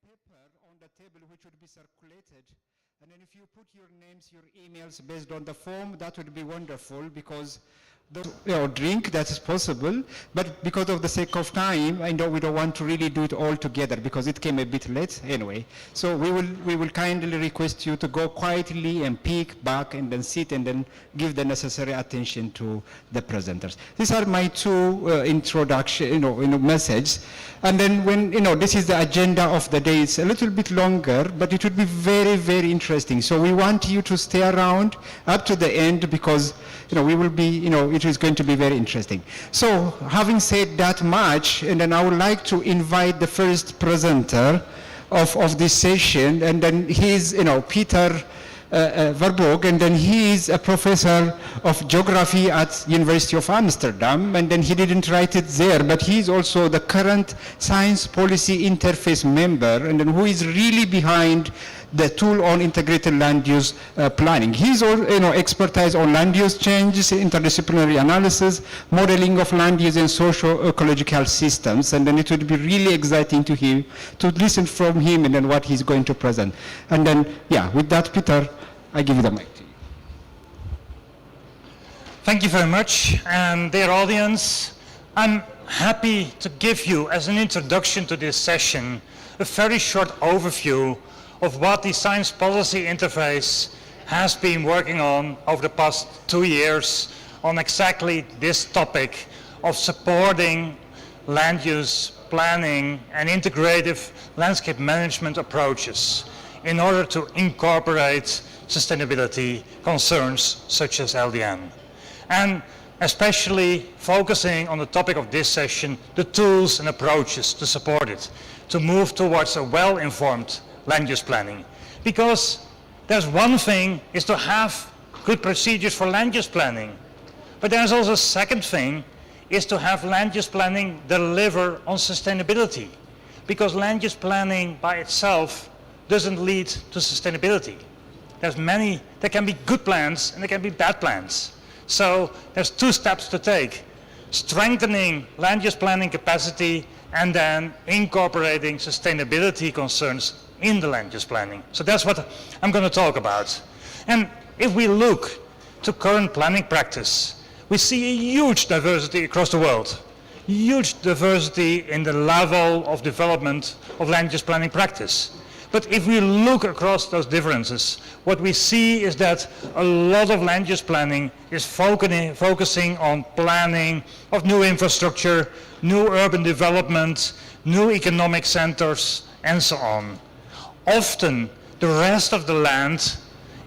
paper on the table which would be circulated. And then if you put your names, your emails based on the form, that would be wonderful, because the drink, that is possible, but because of the sake of time, I know we don't want to really do it all together because it came a bit late anyway. So we will kindly request you to go quietly and peek back and then sit and then give the necessary attention to the presenters. These are my two introduction, messages. And then when, this is the agenda of the day, it's a little bit longer, but it would be very, very interesting. So we want you to stay around up to the end because, we will be, it is going to be very interesting. So having said that much, and then I would like to invite the first presenter of this session, and then he's, Peter Verboog, and then he is a professor of geography at University of Amsterdam, and then he didn't write it there, but he's also the current science policy interface member, and then who is really behind the tool on integrated land use planning. He's all, expertise on land use changes, interdisciplinary analysis, modeling of land use and socio-ecological systems, and then it would be really exciting to listen from him and then what he's going to present. And then, with that, Peter, I give you the mic to you. Thank you very much, and dear audience, I'm happy to give you, as an introduction to this session, a very short overview of what the Science Policy Interface has been working on over the past 2 years on exactly this topic of supporting land use planning and integrative landscape management approaches in order to incorporate sustainability concerns such as LDN. And especially focusing on the topic of this session, the tools and approaches to support it, to move towards a well-informed land use planning. Because there's one thing is to have good procedures for land use planning, but there's also a second thing is to have land use planning deliver on sustainability, because land use planning by itself doesn't lead to sustainability. There can be good plans and there can be bad plans. So there's 2 steps to take: strengthening land use planning capacity and then incorporating sustainability concerns in the land use planning. So that's what I'm going to talk about. And if we look to current planning practice, we see a huge diversity across the world. Huge diversity in the level of development of land use planning practice. But if we look across those differences, what we see is that a lot of land use planning is focusing on planning of new infrastructure, new urban development, new economic centers, and so on. Often, the rest of the land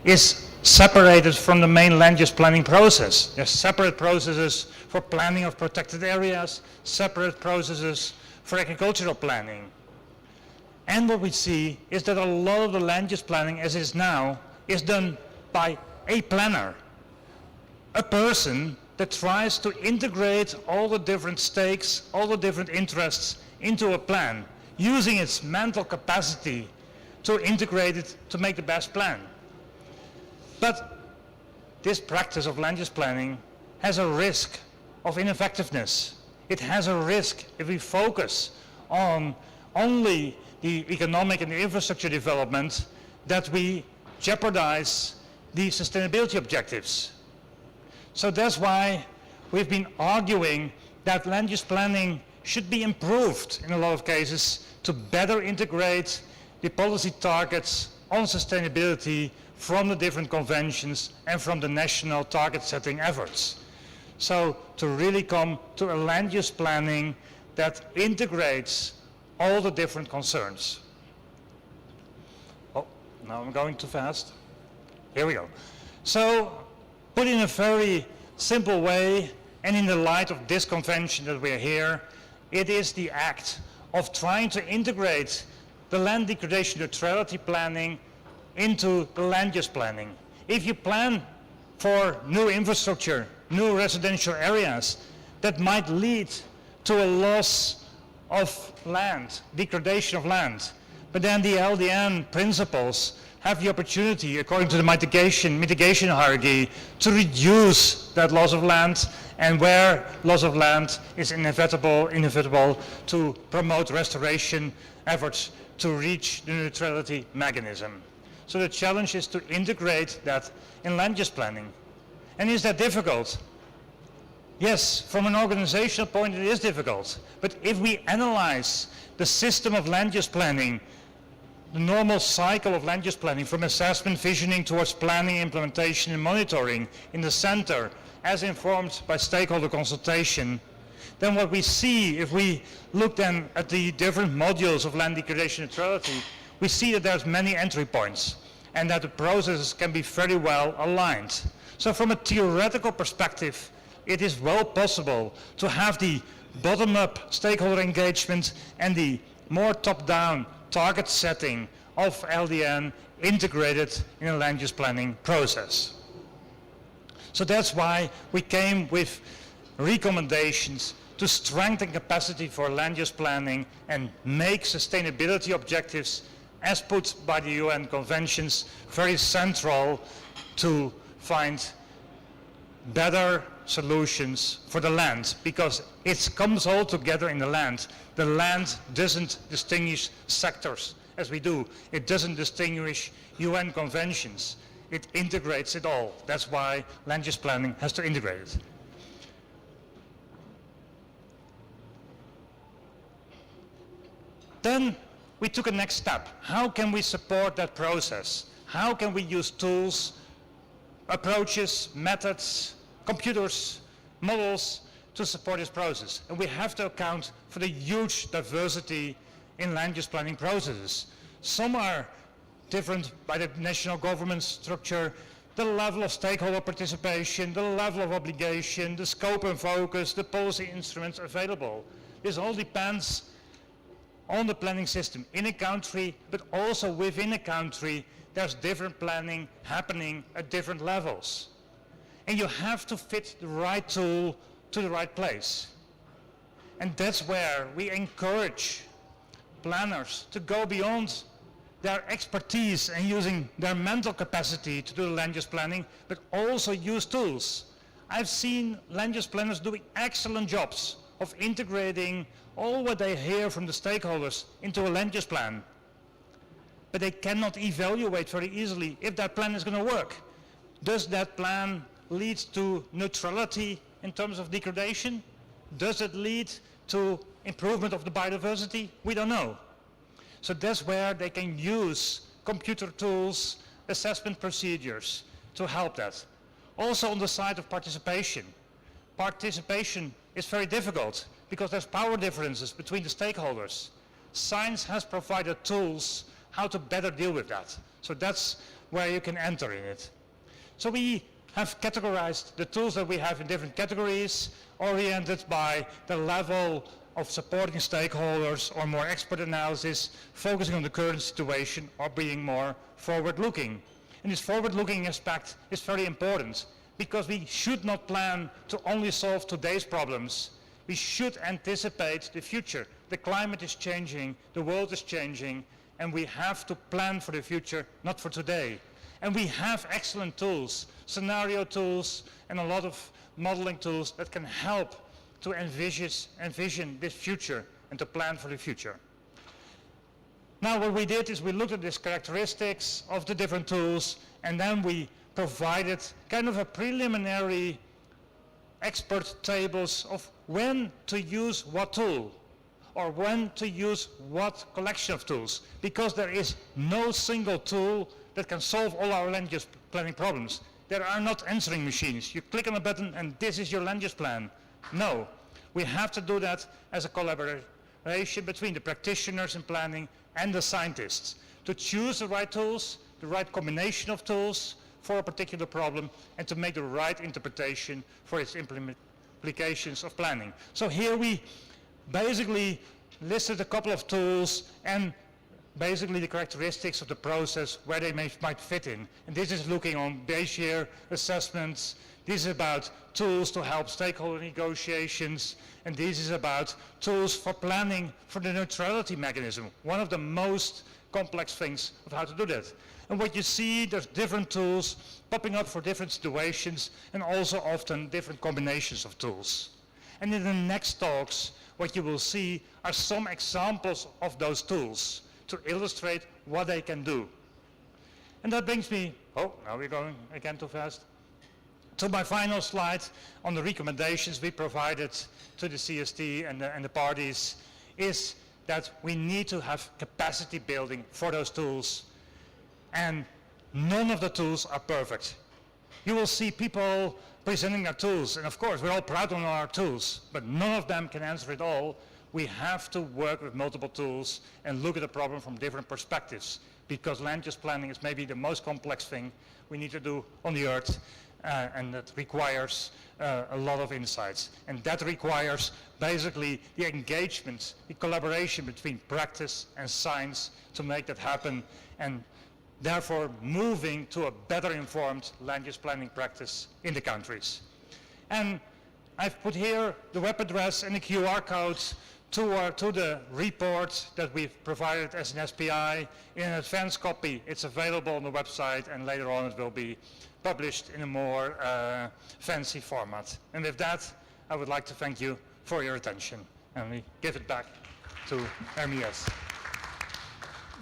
is separated from the main land use planning process. There's separate processes for planning of protected areas, separate processes for agricultural planning. And what we see is that a lot of the land use planning as is now is done by a planner, a person that tries to integrate all the different stakes, all the different interests into a plan, using its mental capacity to integrate it to make the best plan. But this practice of land use planning has a risk of ineffectiveness. It has a risk if we focus on only the economic and the infrastructure development, that we jeopardize the sustainability objectives. So that's why we've been arguing that land use planning should be improved in a lot of cases to better integrate the policy targets on sustainability from the different conventions and from the national target setting efforts. So to really come to a land use planning that integrates all the different concerns. Oh, now I'm going too fast. Here we go. So, put in a very simple way, and in the light of this convention that we're here, it is the act of trying to integrate the land degradation neutrality planning into the land use planning. If you plan for new infrastructure, new residential areas, that might lead to a loss of land, degradation of land. But then the LDN principles have the opportunity, according to the mitigation hierarchy, to reduce that loss of land, and where loss of land is inevitable, to promote restoration efforts to reach the neutrality mechanism. So the challenge is to integrate that in land use planning. And is that difficult? Yes, from an organizational point it is difficult. But if we analyze the system of land use planning, the normal cycle of land use planning from assessment, visioning towards planning, implementation and monitoring in the center as informed by stakeholder consultation, then what we see if we look then at the different modules of land degradation neutrality, we see that there's many entry points and that the processes can be very well aligned. So from a theoretical perspective, it is well possible to have the bottom-up stakeholder engagement and the more top-down target setting of LDN integrated in a land use planning process. So that's why we came with recommendations to strengthen capacity for land use planning and make sustainability objectives as put by the UN conventions very central to find better solutions for the land, because it comes all together in the land. The land doesn't distinguish sectors as we do. It doesn't distinguish UN conventions. It integrates it all. That's why land use planning has to integrate it. Then we took a next step. How can we support that process? How can we use tools, approaches, methods, computers, models to support this process? And we have to account for the huge diversity in land use planning processes. Some are different by the national government structure, the level of stakeholder participation, the level of obligation, the scope and focus, the policy instruments available. This all depends on the planning system in a country, but also within a country, there's different planning happening at different levels. And you have to fit the right tool to the right place. And that's where we encourage planners to go beyond their expertise and using their mental capacity to do the land use planning, but also use tools. I've seen land use planners doing excellent jobs of integrating all what they hear from the stakeholders into a land use plan. But they cannot evaluate very easily if that plan is going to work. Does that plan lead to neutrality in terms of degradation? Does it lead to improvement of the biodiversity? We don't know. So that's where they can use computer tools, assessment procedures to help that. Also on the side of participation. Participation is very difficult because there's power differences between the stakeholders. Science has provided tools how to better deal with that. So that's where you can enter in it. So we have categorized the tools that we have in different categories, oriented by the level of supporting stakeholders or more expert analysis, focusing on the current situation or being more forward-looking. And this forward-looking aspect is very important because we should not plan to only solve today's problems. We should anticipate the future. The climate is changing, the world is changing, and we have to plan for the future, not for today. And we have excellent tools, scenario tools, and a lot of modeling tools that can help to envision this future and to plan for the future. Now what we did is we looked at these characteristics of the different tools, and then we provided kind of a preliminary expert tables of when to use what tool or when to use what collection of tools, because there is no single tool that can solve all our land use planning problems. There are not answering machines. You click on a button and this is your land use plan. No, we have to do that as a collaboration between the practitioners in planning and the scientists to choose the right tools, the right combination of tools for a particular problem, and to make the right interpretation for its implications of planning. So here we basically listed a couple of tools and basically the characteristics of the process where they might fit in. And this is looking on Bayesian assessments. This is about tools to help stakeholder negotiations. And this is about tools for planning for the neutrality mechanism, one of the most complex things of how to do that. And what you see, there's different tools popping up for different situations and also often different combinations of tools. And in the next talks, what you will see are some examples of those tools to illustrate what they can do. And that brings me, oh, now we're going again too fast, to my final slide on the recommendations we provided to the CST and the parties, is that we need to have capacity building for those tools. And none of the tools are perfect. You will see people presenting their tools, and of course we're all proud of our tools, but none of them can answer it all. We have to work with multiple tools and look at the problem from different perspectives, because land use planning is maybe the most complex thing we need to do on the earth, and that requires a lot of insights. And that requires basically the engagement, the collaboration between practice and science to make that happen, and therefore moving to a better informed land use planning practice in the countries. And I've put here the web address and the QR codes to the report that we've provided as an SPI. In an advanced copy, it's available on the website, and later on it will be published in a more fancy format. And with that, I would like to thank you for your attention, and we give it back to Hermes.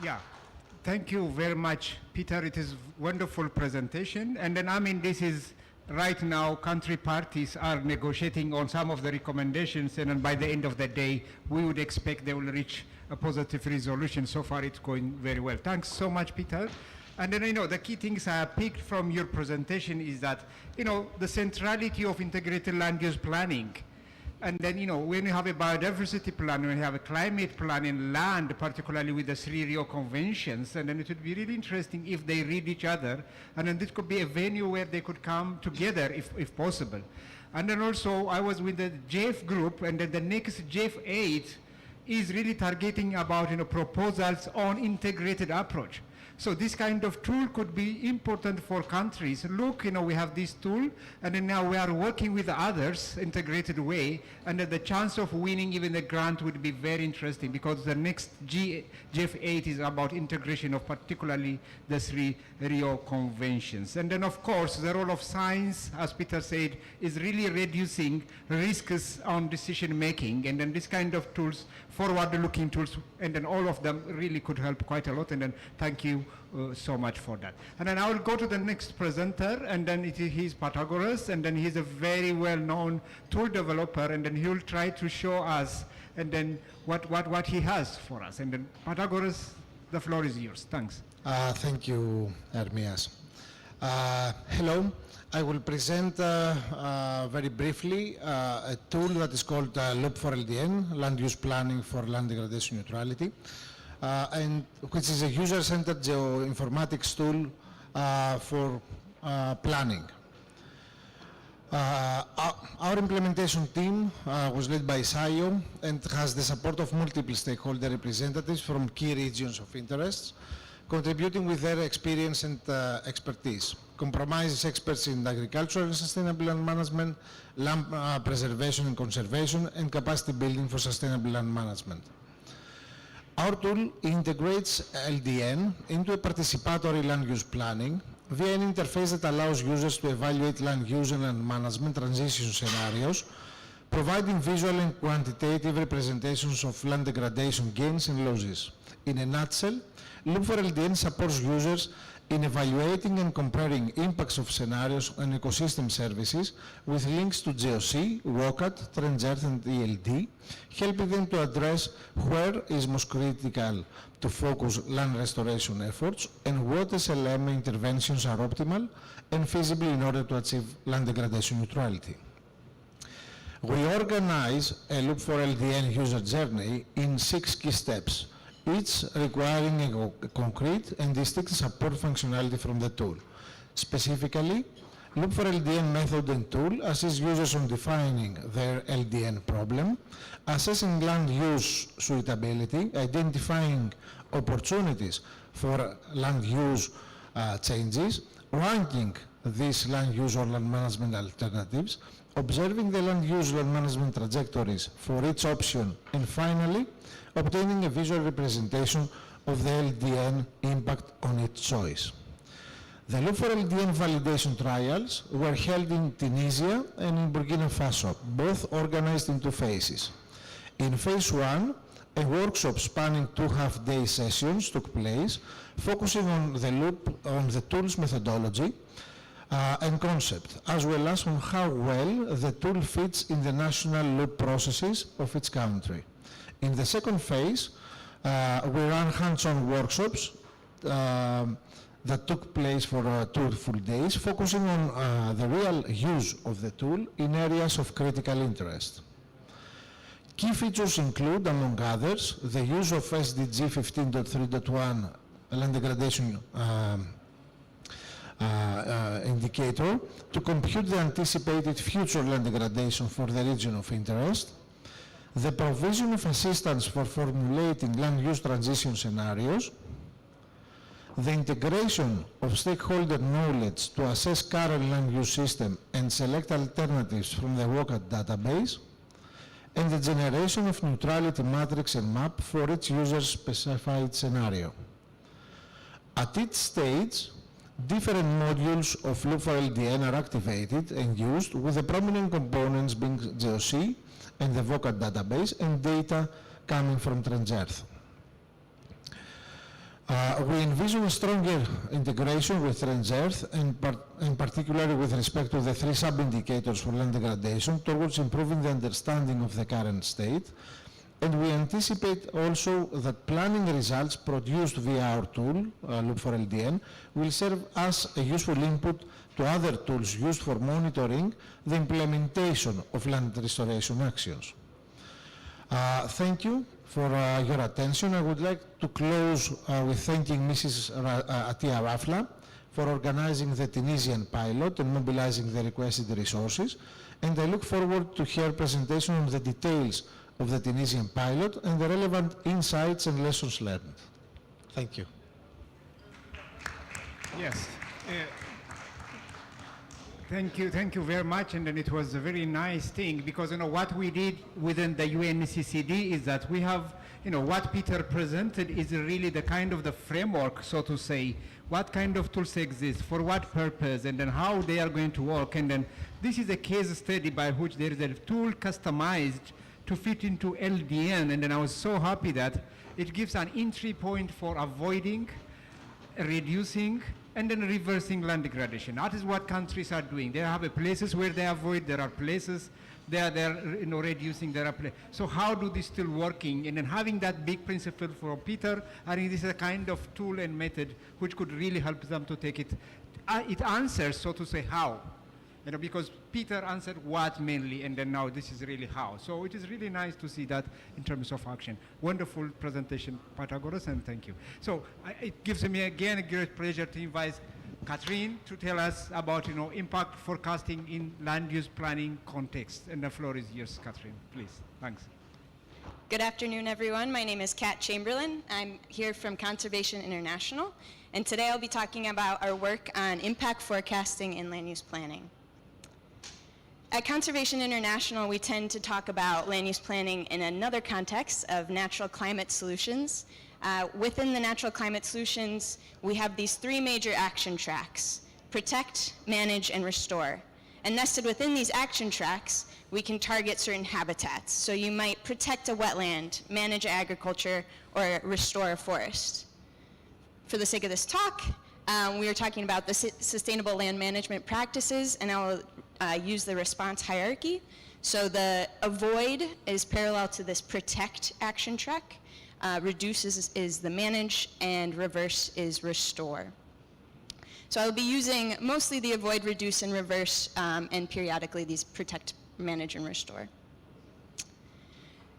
Yeah. Thank you very much, Peter. It is wonderful presentation. And then, I mean, this is right now, country parties are negotiating on some of the recommendations, and then by the end of the day, we would expect they will reach a positive resolution. So far, it's going very well. Thanks so much, Peter. And then, the key things I picked from your presentation is that, the centrality of integrated land use planning. And then, when you have a biodiversity plan, when you have a climate plan in land, particularly with the 3 Rio Conventions, and then it would be really interesting if they read each other, and then this could be a venue where they could come together if possible. And then also, I was with the JEF group, and then the next JEF 8 is really targeting about, proposals on integrated approach. So this kind of tool could be important for countries. Look, we have this tool, and then now we are working with others, integrated way, and the chance of winning even the grant would be very interesting, because the next GF 8 is about integration of particularly the 3 Rio Conventions. And then, of course, the role of science, as Peter said, is really reducing risks on decision making, and then this kind of tools, forward-looking tools, and then all of them really could help quite a lot, and then thank you so much for that. And then I will go to the next presenter, and then he's Pythagoras, and then he's a very well-known tool developer, and then he will try to show us, and then what he has for us. And then Pythagoras, the floor is yours. Thanks. Thank you, Hermes. Hello. I will present very briefly a tool that is called Loop for LDN, Land Use Planning for Land Degradation Neutrality, and which is a user-centered geoinformatics tool for planning. Our implementation team was led by SIO and has the support of multiple stakeholder representatives from key regions of interest, contributing with their experience and expertise. Comprises experts in agriculture and sustainable land management, land preservation and conservation, and capacity building for sustainable land management. Our tool integrates LDN into a participatory land use planning via an interface that allows users to evaluate land use and land management transition scenarios, providing visual and quantitative representations of land degradation gains and losses. In a nutshell, Loop for LDN supports users in evaluating and comparing impacts of scenarios on ecosystem services with links to GOC, WOCAT, TrendJERT, and ELD, helping them to address where is most critical to focus land restoration efforts and what SLM interventions are optimal and feasible in order to achieve land degradation neutrality. We organize a Loop for LDN user journey in 6 key steps, each requiring a concrete and distinct support functionality from the tool. Specifically, Loop for LDN method and tool assists users on defining their LDN problem, assessing land use suitability, identifying opportunities for land use changes, ranking these land use or land management alternatives, observing the land use land management trajectories for each option, and finally, obtaining a visual representation of the LDN impact on each choice. The Loop for LDN validation trials were held in Tunisia and in Burkina Faso, both organized in 2 phases. In phase 1, A workshop spanning 2 half-day sessions took place, focusing on the tool's methodology and concept, as well as on how well the tool fits in the national loop processes of its country. In the second phase, we ran hands-on workshops that took place for 2 full days, focusing on the real use of the tool in areas of critical interest. Key features include, among others, the use of SDG 15.3.1 land degradation indicator to compute the anticipated future land degradation for the region of interest, the provision of assistance for formulating land use transition scenarios, the integration of stakeholder knowledge to assess current land use system and select alternatives from the WOCAT database, and the generation of neutrality matrix and map for each user-specified scenario. At each stage, different modules of Loop for LDN are activated and used, with the prominent components being GOC and the WOCAT database and data coming from TransEarth. We envision a stronger integration with TransEarth, and particularly with respect to the 3 sub-indicators for land degradation, towards improving the understanding of the current state. And we anticipate also that planning results produced via our tool, Loop for LDN, will serve as a useful input to other tools used for monitoring the implementation of land restoration actions. Thank you for your attention. I would like to close with thanking Mrs. Atia Rafla for organizing the Tunisian pilot and mobilizing the requested resources, and I look forward to her presentation on the details of the Tunisian pilot and the relevant insights and lessons learned. Thank you. Yes. Thank you very much, and then it was a very nice thing, because what we did within the UNCCD is that we have, what Peter presented is really the kind of the framework, so to say, what kind of tools exist, for what purpose, and then how they are going to work, and then this is a case study by which there is a tool customized to fit into LDN, and then I was so happy that it gives an entry point for avoiding, reducing, and then reversing land degradation. That is what countries are doing. They have places where they avoid, there are places they're reducing, so how do this still working? And then having that big principle for Peter, I think this is a kind of tool and method which could really help them to take it. It answers, so to say, how. Because Peter answered what mainly, and then now this is really how. So it is really nice to see that in terms of action. Wonderful presentation, Pythagoras, and thank you. So it gives me again a great pleasure to invite Catherine to tell us about impact forecasting in land use planning context. And the floor is yours, Catherine, please. Thanks. Good afternoon, everyone. My name is Kat Chamberlain. I'm here from Conservation International, and today I'll be talking about our work on impact forecasting in land use planning. At Conservation International, we tend to talk about land use planning in another context of natural climate solutions. Within the natural climate solutions, we have these 3 major action tracks: protect, manage, and restore. And nested within these action tracks, we can target certain habitats. So you might protect a wetland, manage agriculture, or restore a forest. For the sake of this talk, we are talking about the sustainable land management practices, and I will use the response hierarchy. So the avoid is parallel to this protect action track, reduce is the manage, and reverse is restore. So I'll be using mostly the avoid, reduce, and reverse, and periodically these protect, manage, and restore.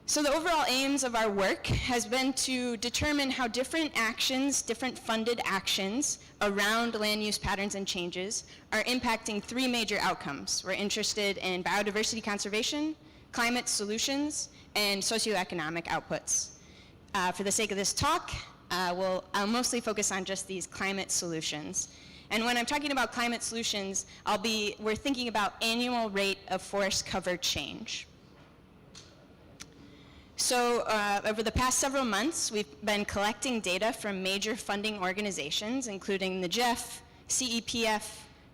So the overall aims of our work has been to determine how different actions, different funded actions around land use patterns and changes are impacting 3 major outcomes. We're interested in biodiversity conservation, climate solutions, and socioeconomic outputs. For the sake of this talk, I'll mostly focus on just these climate solutions. And when I'm talking about climate solutions, we're thinking about annual rate of forest cover change. So over the past several months, we've been collecting data from major funding organizations, including the GEF, CEPF,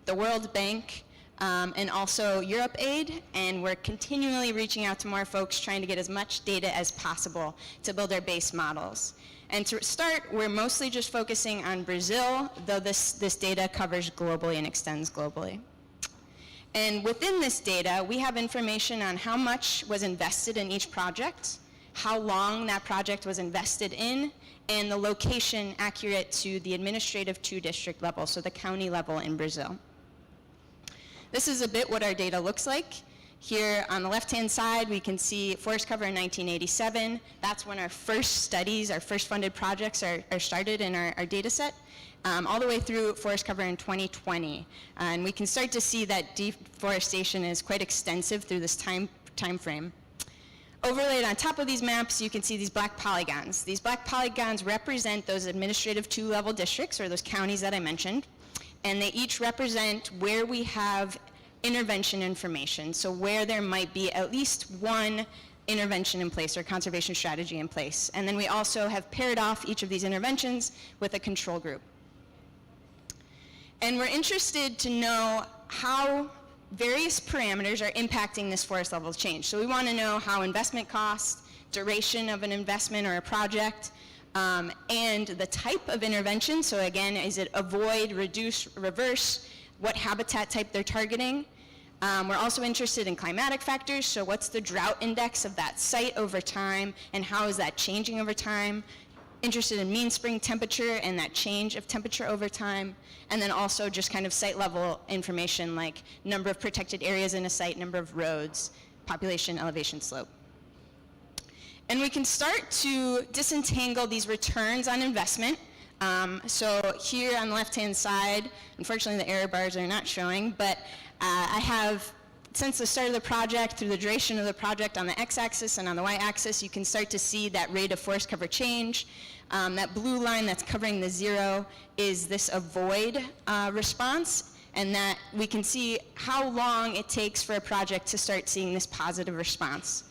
the World Bank, and also Europe Aid, and we're continually reaching out to more folks trying to get as much data as possible to build our base models. And to start, we're mostly just focusing on Brazil, though this data covers globally and extends globally. And within this data, we have information on how much was invested in each project, how long that project was invested in, and the location accurate to the administrative 2 district level, so the county level in Brazil. This is a bit what our data looks like. Here on the left-hand side, we can see forest cover in 1987. That's when our first studies, our first funded projects are started in our data set, all the way through forest cover in 2020. And we can start to see that deforestation is quite extensive through this time frame. Overlaid on top of these maps, you can see these black polygons. These black polygons represent those administrative 2-level districts, or those counties that I mentioned, and they each represent where we have intervention information, so where there might be at least one intervention in place or conservation strategy in place. And then we also have paired off each of these interventions with a control group. And we're interested to know how various parameters are impacting this forest level change. So we want to know how investment costs, duration of an investment or a project, and the type of intervention. So again, is it avoid, reduce, reverse, what habitat type they're targeting. We're also interested in climatic factors, so what's the drought index of that site over time, and how is that changing over time. Interested in mean spring temperature and that change of temperature over time, and then also just kind of site level information like number of protected areas in a site, number of roads, population, elevation, slope. And we can start to disentangle these returns on investment. So here on the left-hand side, unfortunately the error bars are not showing, but I have, since the start of the project, through the duration of the project on the x-axis and on the y-axis, you can start to see that rate of forest cover change. That blue line that's covering the 0 is this avoid response, and that we can see how long it takes for a project to start seeing this positive response.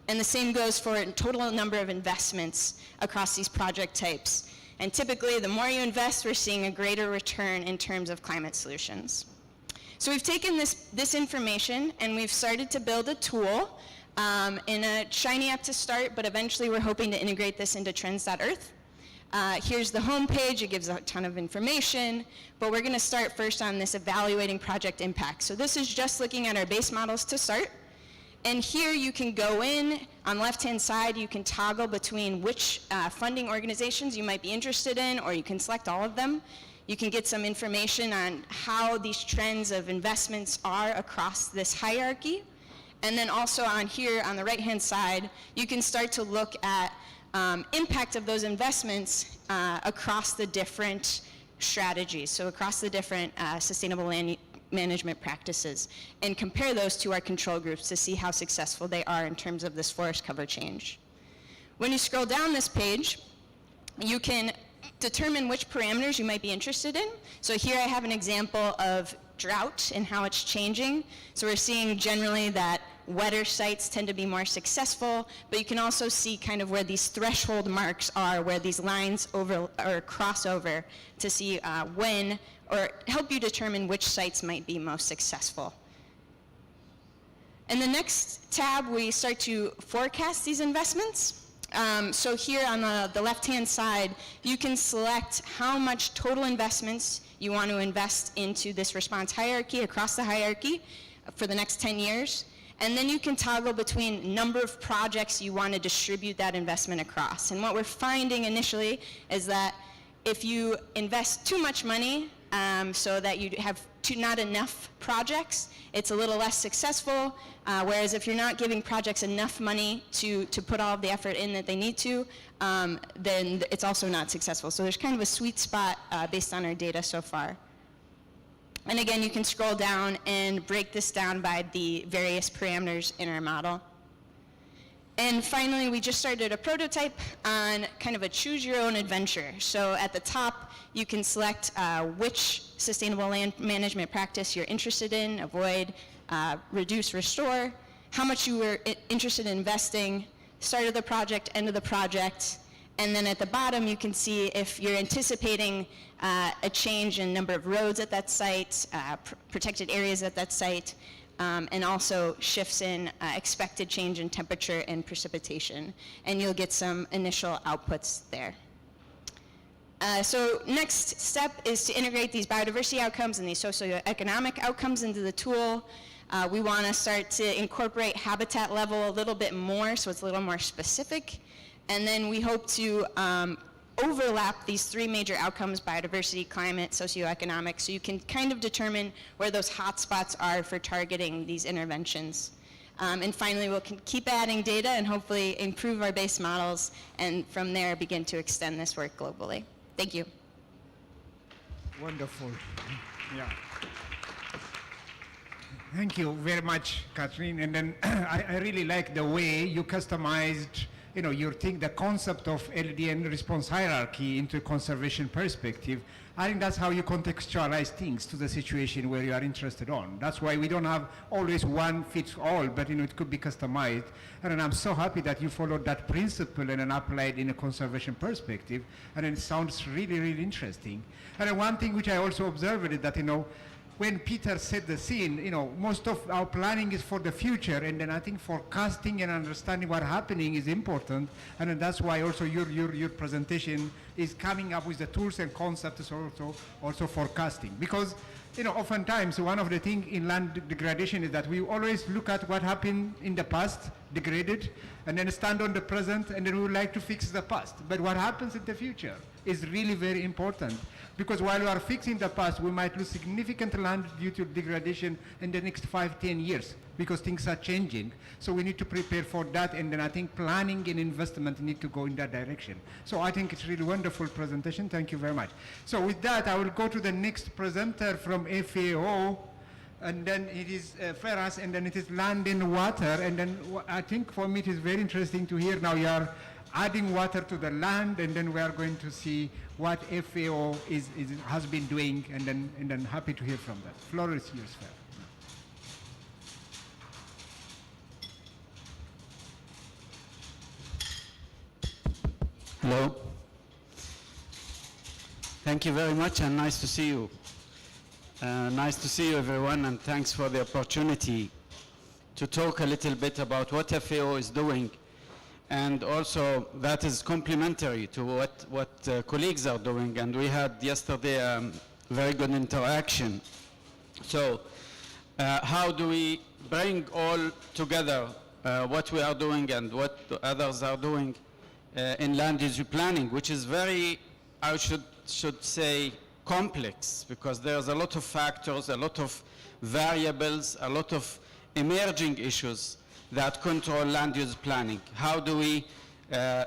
And the same goes for total number of investments across these project types. And typically, the more you invest, we're seeing a greater return in terms of climate solutions. So we've taken this information and we've started to build a tool in a Shiny app to start, but eventually we're hoping to integrate this into trends.earth. Here's the home page. It gives a ton of information, but we're going to start first on this evaluating project impact. So this is just looking at our base models to start. And here you can go in, on the left-hand side, you can toggle between which funding organizations you might be interested in, or you can select all of them. You can get some information on how these trends of investments are across this hierarchy. And then also on here, on the right-hand side, you can start to look at impact of those investments across the different strategies, so across the different sustainable land management practices, and compare those to our control groups to see how successful they are in terms of this forest cover change. When you scroll down this page, you can determine which parameters you might be interested in. So here I have an example of drought and how it's changing. So we're seeing generally that wetter sites tend to be more successful, but you can also see kind of where these threshold marks are, where these lines over or cross over to see when, or help you determine which sites might be most successful. In the next tab, we start to forecast these investments. So here on the left-hand side, you can select how much total investments you want to invest into this response hierarchy, across the hierarchy, for the next 10 years. And then you can toggle between number of projects you want to distribute that investment across. And what we're finding initially is that if you invest too much money, so that you have not enough projects, it's a little less successful, whereas if you're not giving projects enough money to put all of the effort in that they need to, then it's also not successful. So there's kind of a sweet spot based on our data so far. And again, you can scroll down and break this down by the various parameters in our model. And finally, we just started a prototype on kind of a choose your own adventure. So at the top, you can select which sustainable land management practice you're interested in, avoid, reduce, restore, how much you were interested in investing, start of the project, end of the project, And then at the bottom, you can see if you're anticipating a change in number of roads at that site, protected areas at that site, and also shifts in expected change in temperature and precipitation. And you'll get some initial outputs there. So next step is to integrate these biodiversity outcomes and these socioeconomic outcomes into the tool. We want to start to incorporate habitat level a little bit more, so it's a little more specific. And then we hope to overlap these three major outcomes: biodiversity, climate, socioeconomic, so you can kind of determine where those hotspots are for targeting these interventions. And finally, we'll keep adding data and hopefully improve our base models, and from there begin to extend this work globally. Thank you. Wonderful. Yeah. Thank you very much, Catherine. And then I really like the way you customized, the concept of LDN response hierarchy into a conservation perspective. I think that's how you contextualize things to the situation where you are interested on. That's why we don't have always one fits all, but it could be customized. And I'm so happy that you followed that principle and then applied in a conservation perspective. And it sounds really, really interesting. And then one thing which I also observed is that, when Peter set the scene, most of our planning is for the future, and then I think forecasting and understanding what's happening is important, and then that's why also your presentation is coming up with the tools and concepts also forecasting. Because, oftentimes one of the things in land degradation is that we always look at what happened in the past, degraded, and then stand on the present, and then we would like to fix the past. But what happens in the future is really very important. Because while we are fixing the past, we might lose significant land due to degradation in the next 5-10 years, because things are changing. So we need to prepare for that, and then I think planning and investment need to go in that direction. So I think it's really wonderful presentation. Thank you very much. So with that, I will go to the next presenter from FAO, and then it is Ferraz, and then it is land and water. And then I think for me it is very interesting to hear now you are adding water to the land, and then we are going to see what FAO has been doing, and then happy to hear from that. Floor is yours, Fer. Hello. Thank you very much, and nice to see you. Nice to see you, everyone, and thanks for the opportunity to talk a little bit about what FAO is doing. And also, that is complementary to what colleagues are doing. And we had yesterday a very good interaction. So, how do we bring all together what we are doing and what others are doing in land use planning, which is very, I should say, complex, because there's a lot of factors, a lot of variables, a lot of emerging issues that control land use planning. How do we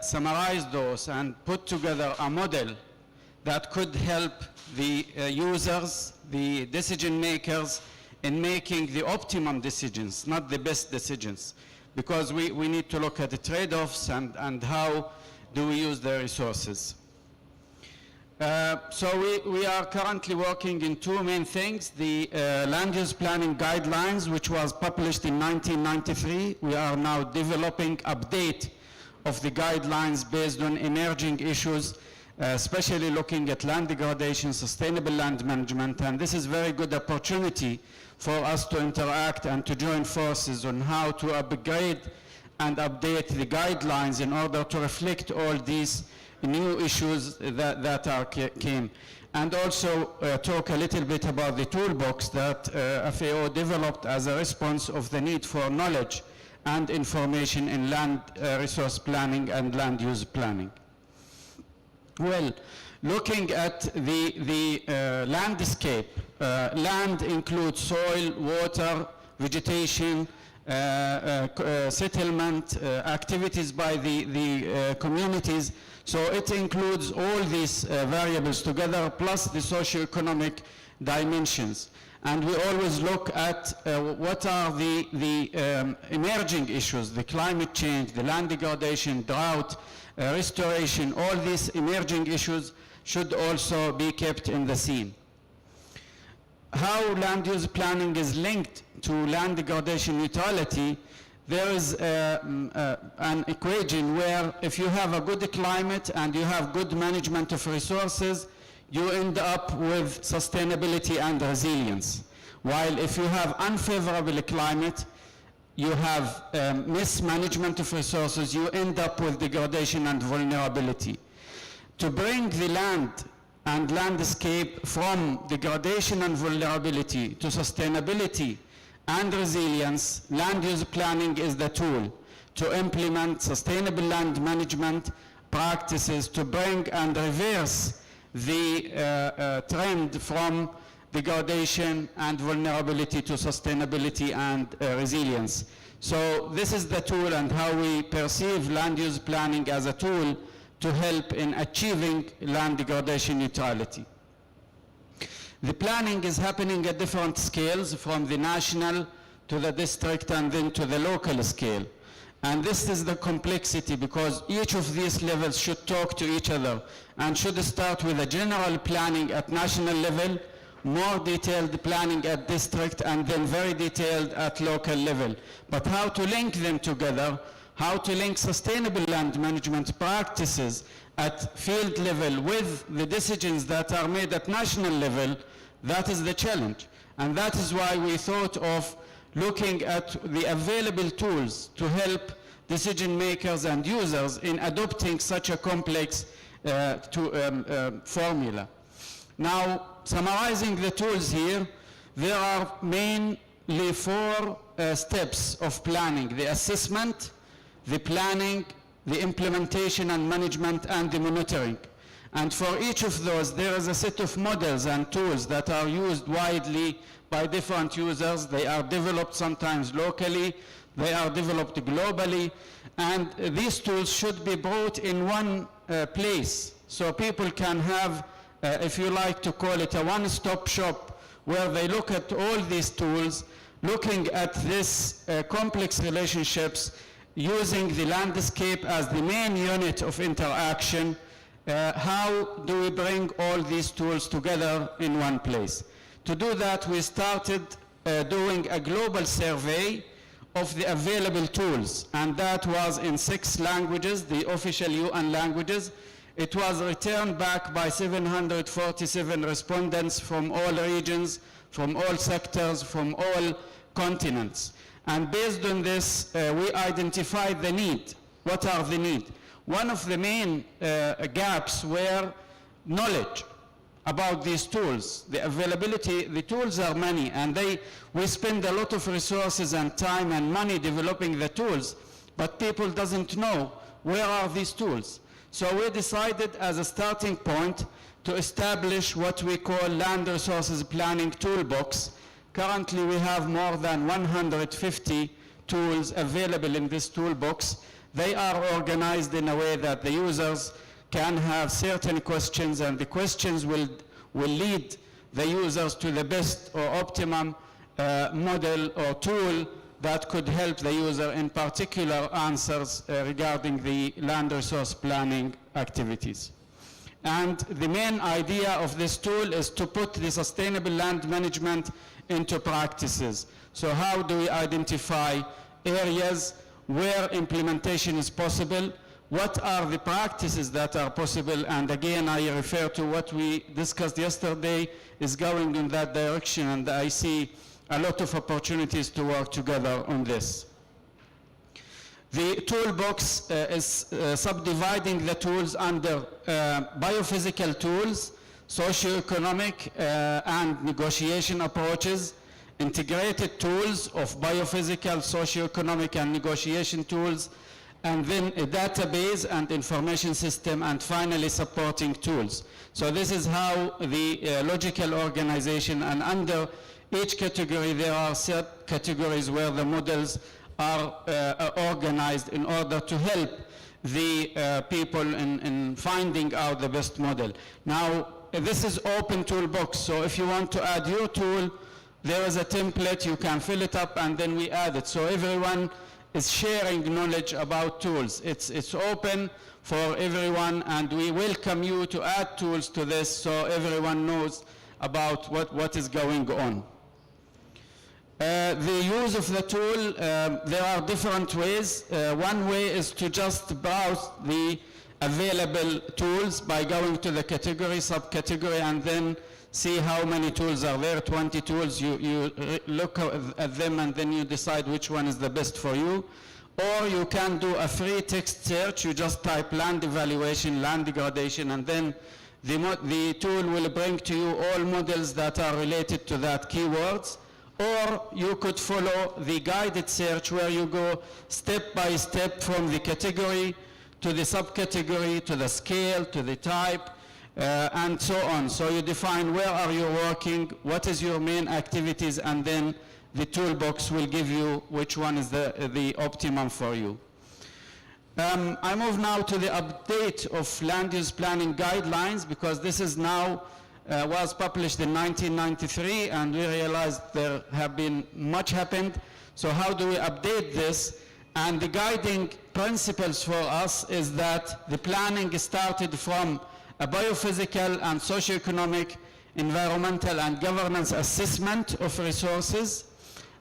summarize those and put together a model that could help the users, the decision makers, in making the optimum decisions, not the best decisions? Because we need to look at the trade-offs and how do we use the resources. So we are currently working in two main things: the land use planning guidelines, which was published in 1993. We are now developing update of the guidelines based on emerging issues, especially looking at land degradation, sustainable land management, and this is a very good opportunity for us to interact and to join forces on how to upgrade and update the guidelines in order to reflect all these new issues that came. And also talk a little bit about the toolbox that FAO developed as a response of the need for knowledge and information in land resource planning and land use planning. Well, looking at the landscape, land includes soil, water, vegetation, settlement, activities by the communities. So it includes all these variables together, plus the socio-economic dimensions. And we always look at what are the emerging issues: the climate change, the land degradation, drought, restoration. All these emerging issues should also be kept in the scene. How land use planning is linked to land degradation neutrality there is an equation where if you have a good climate and you have good management of resources, you end up with sustainability and resilience. While if you have unfavorable climate, you have mismanagement of resources, you end up with degradation and vulnerability. To bring the land and landscape from degradation and vulnerability to sustainability and resilience, land use planning is the tool to implement sustainable land management practices to bring and reverse the trend from degradation and vulnerability to sustainability and resilience. So this is the tool and how we perceive land use planning as a tool to help in achieving land degradation neutrality. The planning is happening at different scales, from the national to the district and then to the local scale. And this is the complexity, because each of these levels should talk to each other and should start with a general planning at national level, more detailed planning at district, and then very detailed at local level. But how to link them together, how to link sustainable land management practices at field level with the decisions that are made at national level, that is the challenge. And that is why we thought of looking at the available tools to help decision makers and users in adopting such a complex formula. Now, summarizing the tools here, there are mainly 4 steps of planning: the assessment, the planning, the implementation and management, and the monitoring. And for each of those, there is a set of models and tools that are used widely by different users. They are developed sometimes locally, they are developed globally, and these tools should be brought in one place, so people can have, if you like to call it, a one-stop shop where they look at all these tools, looking at this complex relationships, using the landscape as the main unit of interaction. How do we bring all these tools together in one place? To do that, we started doing a global survey of the available tools, and that was in 6 languages, the official UN languages. It was returned back by 747 respondents from all regions, from all sectors, from all continents. And based on this, we identified the need. What are the needs? One of the main gaps were knowledge about these tools. The availability, the tools are many, and we spend a lot of resources and time and money developing the tools, but people doesn't know where are these tools. So we decided as a starting point to establish what we call Land Resources Planning Toolbox. Currently we have more than 150 tools available in this toolbox. They are organized in a way that the users can have certain questions, and the questions will lead the users to the best or optimum model or tool that could help the user in particular answers regarding the land resource planning activities. And the main idea of this tool is to put the sustainable land management into practices. So how do we identify areas where implementation is possible? What are the practices that are possible? And again, I refer to what we discussed yesterday is going in that direction, and I see a lot of opportunities to work together on this. The toolbox is subdividing the tools under biophysical tools, socioeconomic and negotiation approaches, integrated tools of biophysical, socioeconomic and negotiation tools, and then a database and information system, and finally supporting tools. So this is how the logical organization, and under each category there are set categories where the models are organized in order to help the people in finding out the best model. Now, this is open toolbox, so if you want to add your tool, there is a template, you can fill it up and then we add it. So everyone is sharing knowledge about tools. It's open for everyone, and we welcome you to add tools to this so everyone knows about what is going on. The use of the tool, there are different ways. One way is to just browse the available tools by going to the category, subcategory, and then see how many tools are there. 20 tools, you look at them and then you decide which one is the best for you. Or you can do a free text search. You just type land evaluation, land degradation, and then the tool will bring to you all models that are related to that keywords. Or you could follow the guided search where you go step by step from the category to the subcategory, to the scale, to the type, and so on. So you define where are you working, what is your main activities, and then the toolbox will give you which one is the optimum for you. I move now to the update of land use planning guidelines, because this is now was published in 1993, and we realized there have been much happened. So how do we update this? And the guiding principles for us is that the planning started from a biophysical and socioeconomic, environmental and governance assessment of resources,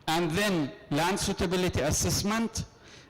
and then land suitability assessment.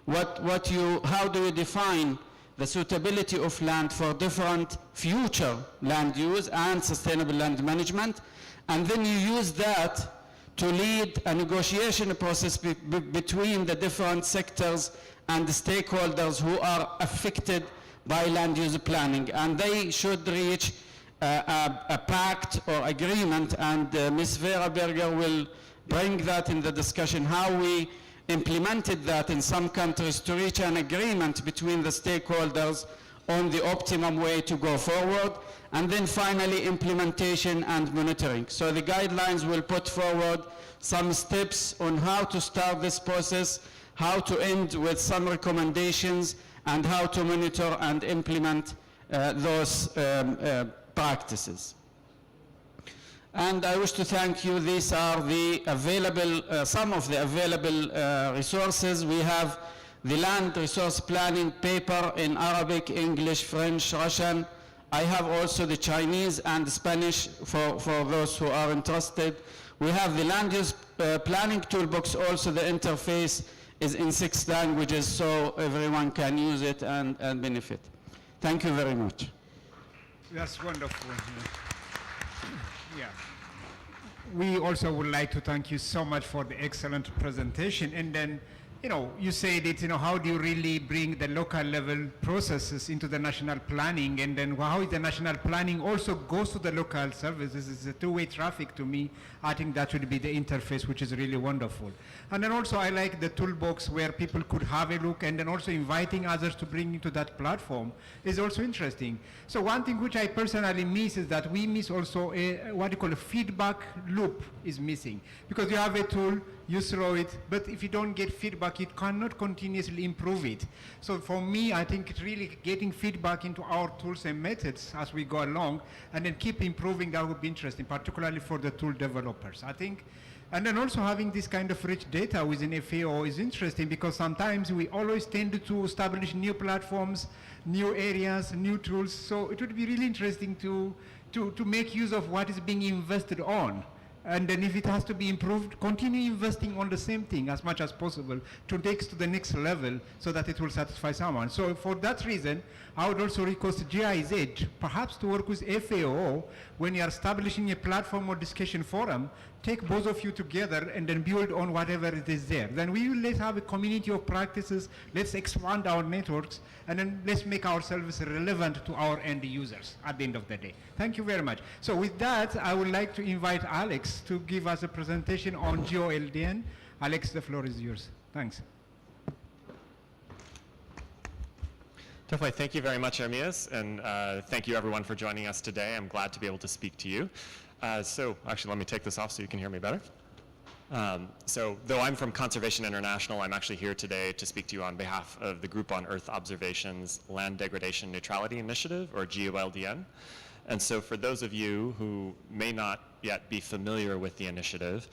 How do we define the suitability of land for different future land use and sustainable land management, and then you use that to lead a negotiation process between the different sectors and the stakeholders who are affected by land use planning, and they should reach a pact or agreement, and Ms. Vera Berger will bring that in the discussion, how we implemented that in some countries to reach an agreement between the stakeholders on the optimum way to go forward, and then finally implementation and monitoring. So the guidelines will put forward some steps on how to start this process, how to end with some recommendations, and how to monitor and implement those practices. And I wish to thank you. These are the available, some of the available resources. We have the land resource planning paper in Arabic, English, French, Russian. I have also the Chinese and Spanish for those who are interested. We have the land use planning toolbox. Also, the interface is in 6 languages, so everyone can use it and benefit. Thank you very much. That's wonderful. Yeah. We also would like to thank you so much for the excellent presentation. And then, you said it, how do you really bring the local level processes into the national planning, and then how the national planning also goes to the local services. It's a two-way traffic to me. I think that would be the interface, which is really wonderful. And then also I like the toolbox where people could have a look, and then also inviting others to bring into that platform is also interesting. So one thing which I personally miss is that we miss also what you call a feedback loop is missing. Because you have a tool, you throw it, but if you don't get feedback, you cannot continuously improve it. So for me, I think it's really getting feedback into our tools and methods as we go along, and then keep improving, that would be interesting, particularly for the tool developers, I think. And then also having this kind of rich data within FAO is interesting, because sometimes we always tend to establish new platforms, new areas, new tools. So it would be really interesting to make use of what is being invested on. And then if it has to be improved, continue investing on the same thing as much as possible to take to the next level so that it will satisfy someone. So for that reason, I would also request GIZ perhaps to work with FAO when you are establishing a platform or discussion forum. Take both of you together and then build on whatever it is there. Then we will let's have a community of practices, let's expand our networks, and then let's make ourselves relevant to our end users at the end of the day. Thank you very much. So with that, I would like to invite Alex to give us a presentation on GeoLDN. Alex, the floor is yours. Thanks. Definitely. Thank you very much, Ermias, and thank you everyone for joining us today. I'm glad to be able to speak to you. So actually, let me take this off so you can hear me better. So though I'm from Conservation International, I'm actually here today to speak to you on behalf of the Group on Earth Observation's Land Degradation Neutrality Initiative, or GOLDN. And so for those of you who may not yet be familiar with the initiative,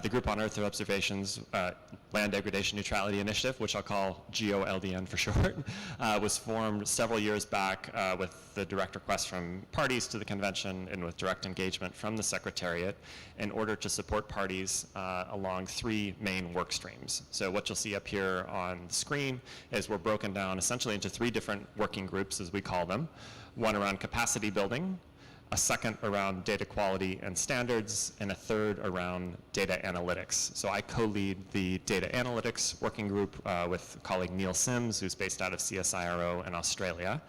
the Group on Earth Observations Land Degradation Neutrality Initiative, which I'll call GOLDN for short, was formed several years back with the direct request from parties to the convention and with direct engagement from the Secretariat in order to support parties along three main work streams. So what you'll see up here on the screen is we're broken down essentially into three different working groups, as we call them. One around capacity building, a second around data quality and standards, and a third around data analytics. So I co-lead the data analytics working group with colleague Neil Sims, who's based out of CSIRO in Australia.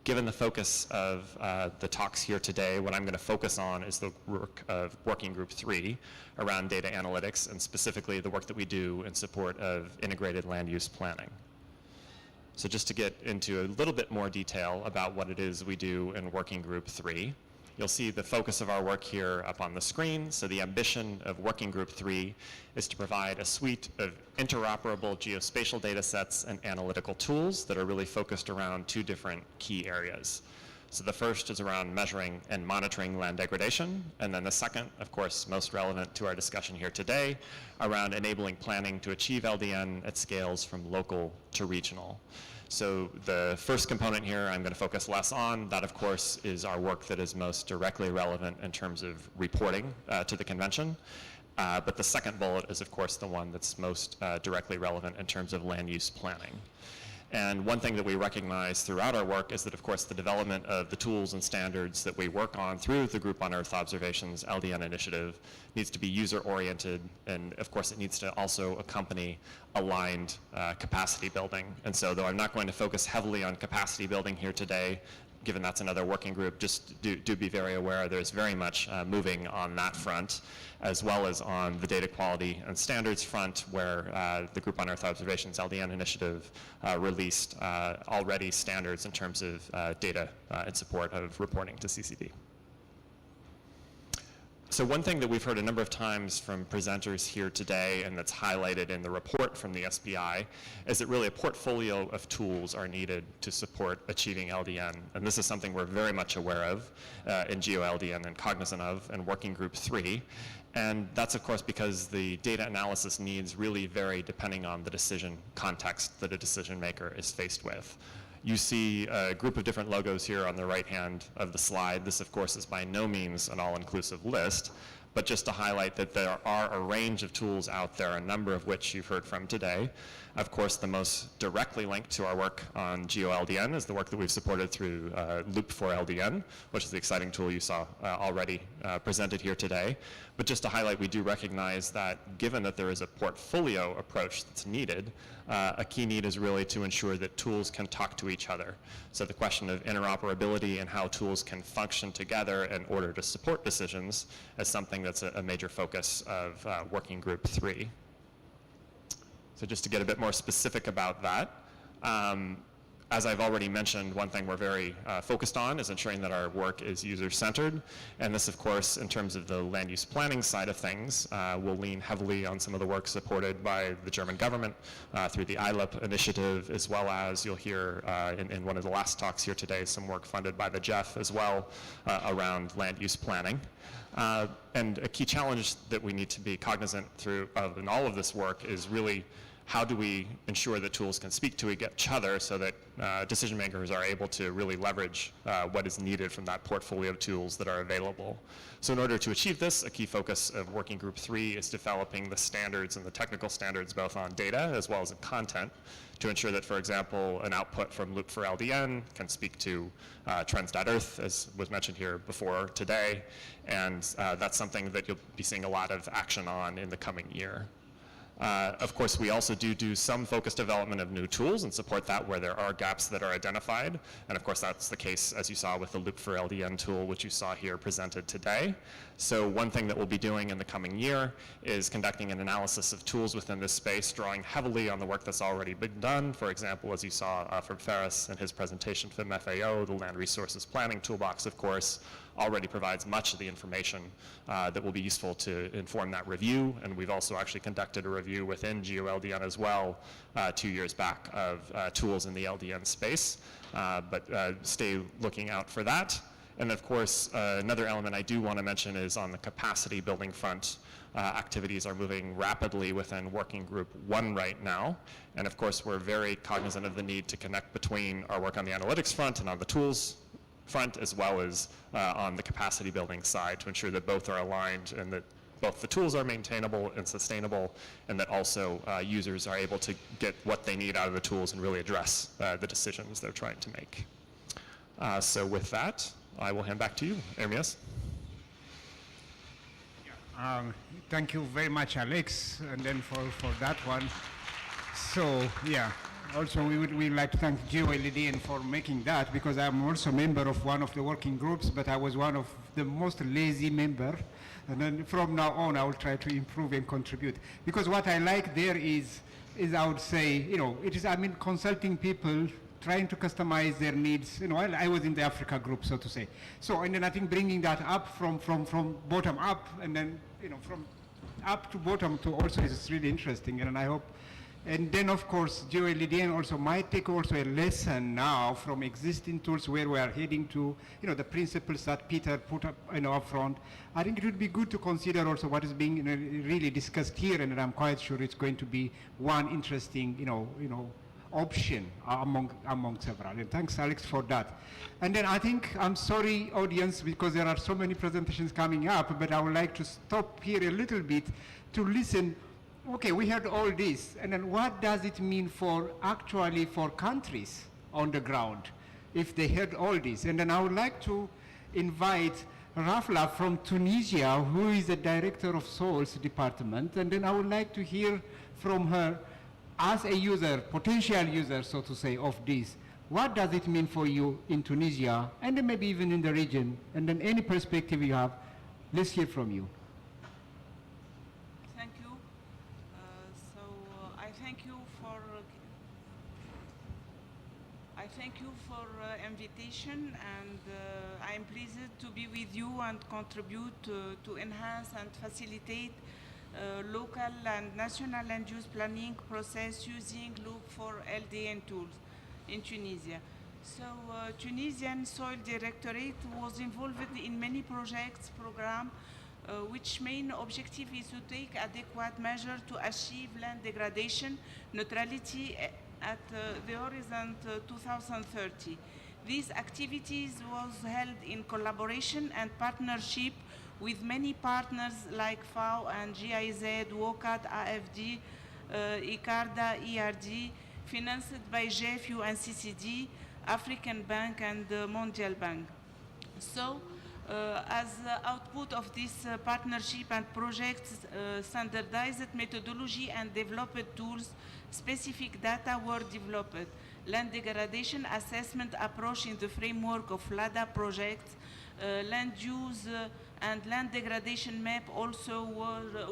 Given the focus of the talks here today, what I'm going to focus on is the work of Working Group 3 around data analytics, and specifically the work that we do in support of integrated land use planning. So just to get into a little bit more detail about what it is we do in Working Group 3, you'll see the focus of our work here up on the screen. So the ambition of Working Group 3 is to provide a suite of interoperable geospatial data sets and analytical tools that are really focused around two different key areas. So the first is around measuring and monitoring land degradation, and then the second, of course, most relevant to our discussion here today, around enabling planning to achieve LDN at scales from local to regional. So the first component here I'm going to focus less on. That, of course, is our work that is most directly relevant in terms of reporting to the convention. But the second bullet is, of course, the one that's most directly relevant in terms of land use planning. And one thing that we recognize throughout our work is that, of course, the development of the tools and standards that we work on through the Group on Earth Observations LDN initiative needs to be user-oriented, and of course it needs to also accompany aligned capacity building. And so though I'm not going to focus heavily on capacity building here today, given that's another working group, just do be very aware there's very much moving on that front, as well as on the data quality and standards front, where the Group on Earth Observations LDN initiative released already standards in terms of data in support of reporting to CCD. So one thing that we've heard a number of times from presenters here today, and that's highlighted in the report from the SBI, is that really a portfolio of tools are needed to support achieving LDN. And this is something we're very much aware of in GeoLDN and cognizant of in Working Group 3. And that's, of course, because the data analysis needs really vary depending on the decision context that a decision maker is faced with. You see a group of different logos here on the right hand of the slide. This, of course, is by no means an all-inclusive list, but just to highlight that there are a range of tools out there, a number of which you've heard from today. Of course, the most directly linked to our work on GeoLDN is the work that we've supported through Loop for LDN, which is the exciting tool you saw already presented here today. But just to highlight, we do recognize that given that there is a portfolio approach that's needed, a key need is really to ensure that tools can talk to each other. So the question of interoperability and how tools can function together in order to support decisions is something that's a major focus of Working Group 3. So just to get a bit more specific about that, as I've already mentioned, one thing we're very focused on is ensuring that our work is user-centered. And this, of course, in terms of the land use planning side of things, will lean heavily on some of the work supported by the German government through the ILUP initiative, as well as you'll hear in one of the last talks here today, some work funded by the GEF as well around land use planning. And a key challenge that we need to be cognizant of in all of this work is really how do we ensure that tools can speak to each other so that decision makers are able to really leverage what is needed from that portfolio of tools that are available. So in order to achieve this, a key focus of Working Group 3 is developing the standards and the technical standards both on data as well as in content to ensure that, for example, an output from Loop for LDN can speak to trends.earth, as was mentioned here before today, and that's something that you'll be seeing a lot of action on in the coming year. Of course, we also do some focused development of new tools and support that where there are gaps that are identified. And of course, that's the case, as you saw with the Loop for LDN tool, which you saw here presented today. So one thing that we'll be doing in the coming year is conducting an analysis of tools within this space, drawing heavily on the work that's already been done. For example, as you saw from Ferris in his presentation from FAO, the Land Resources Planning Toolbox, of course, already provides much of the information that will be useful to inform that review. And we've also actually conducted a review within GeoLDN as well 2 years back of tools in the LDN space. But stay looking out for that. And of course, another element I do want to mention is on the capacity building front. Activities are moving rapidly within Working Group 1 right now. And of course, we're very cognizant of the need to connect between our work on the analytics front and on the tools front, as well as on the capacity building side, to ensure that both are aligned and that both the tools are maintainable and sustainable, and that also users are able to get what they need out of the tools and really address the decisions they're trying to make. So with that, I will hand back to you, Ermias. Thank you very much, Alex, and then for that one. So, yeah, also we'd like to thank GIZ for making that, because I'm also a member of one of the working groups, but I was one of the most lazy member. And then from now on, I will try to improve and contribute. Because what I like there is I would say, it is, consulting people, trying to customize their needs. I was in the Africa group, so to say. So, and then I think bringing that up from bottom up, and then, from up to bottom to also is really interesting, and I hope. And then, of course, GIZ also might take also a lesson now from existing tools where we are heading to, the principles that Peter put up, up front. I think it would be good to consider also what is being really discussed here, and I'm quite sure it's going to be one interesting, option among several. And thanks, Alex, for that. And then I think, I'm sorry, audience, because there are so many presentations coming up, but I would like to stop here a little bit to listen. Okay, we heard all this, and then what does it mean for countries on the ground if they heard all this? And then I would like to invite Rafla from Tunisia, who is the director of Souls department, and then I would like to hear from her as a user, potential user, so to say, of this. What does it mean for you in Tunisia, and then maybe even in the region, and then any perspective you have? Let's hear from you. Thank you. I thank you for invitation, and I'm pleased to be with you and contribute to enhance and facilitate local and national land use planning process using Loop for LDN tools in Tunisia. So Tunisian Soil Directorate was involved in many programs, which main objective is to take adequate measure to achieve land degradation neutrality at the horizon 2030. These activities was held in collaboration and partnership with many partners like FAO and GIZ, WOCAT, AFD, ICARDA, ERD, financed by GFU and CCD, African Bank and Mondial Bank. So, as output of this partnership and projects, standardized methodology and developed tools, specific data were developed. Land degradation assessment approach in the framework of LADA projects, land use and land degradation map also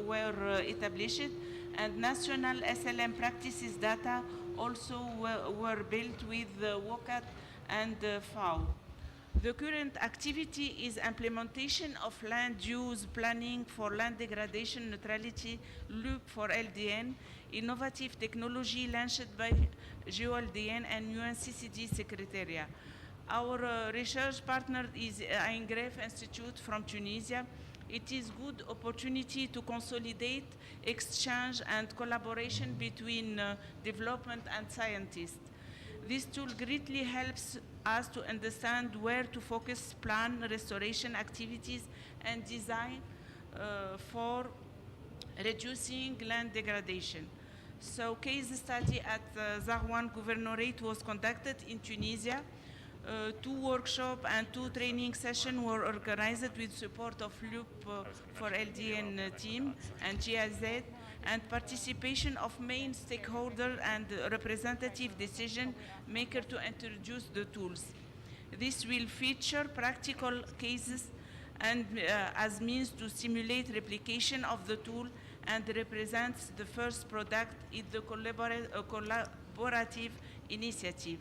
were established, and national SLM practices data also were built with WOCAT and FAO. The current activity is implementation of land use planning for land degradation neutrality loop for LDN, innovative technology launched by GeoLDN and UNCCD Secretariat. Our research partner is INGREF Institute from Tunisia. It is good opportunity to consolidate, exchange and collaboration between development and scientists. This tool greatly helps us to understand where to focus plan restoration activities and design for reducing land degradation. So case study at Zarwan Governorate was conducted in Tunisia. 2 workshops and 2 training sessions were organized with support of Loop for LDN team and GIZ, and participation of main stakeholder and representative decision maker to introduce the tools. This will feature practical cases and as means to simulate replication of the tool, and represents the first product in the collaborative initiative.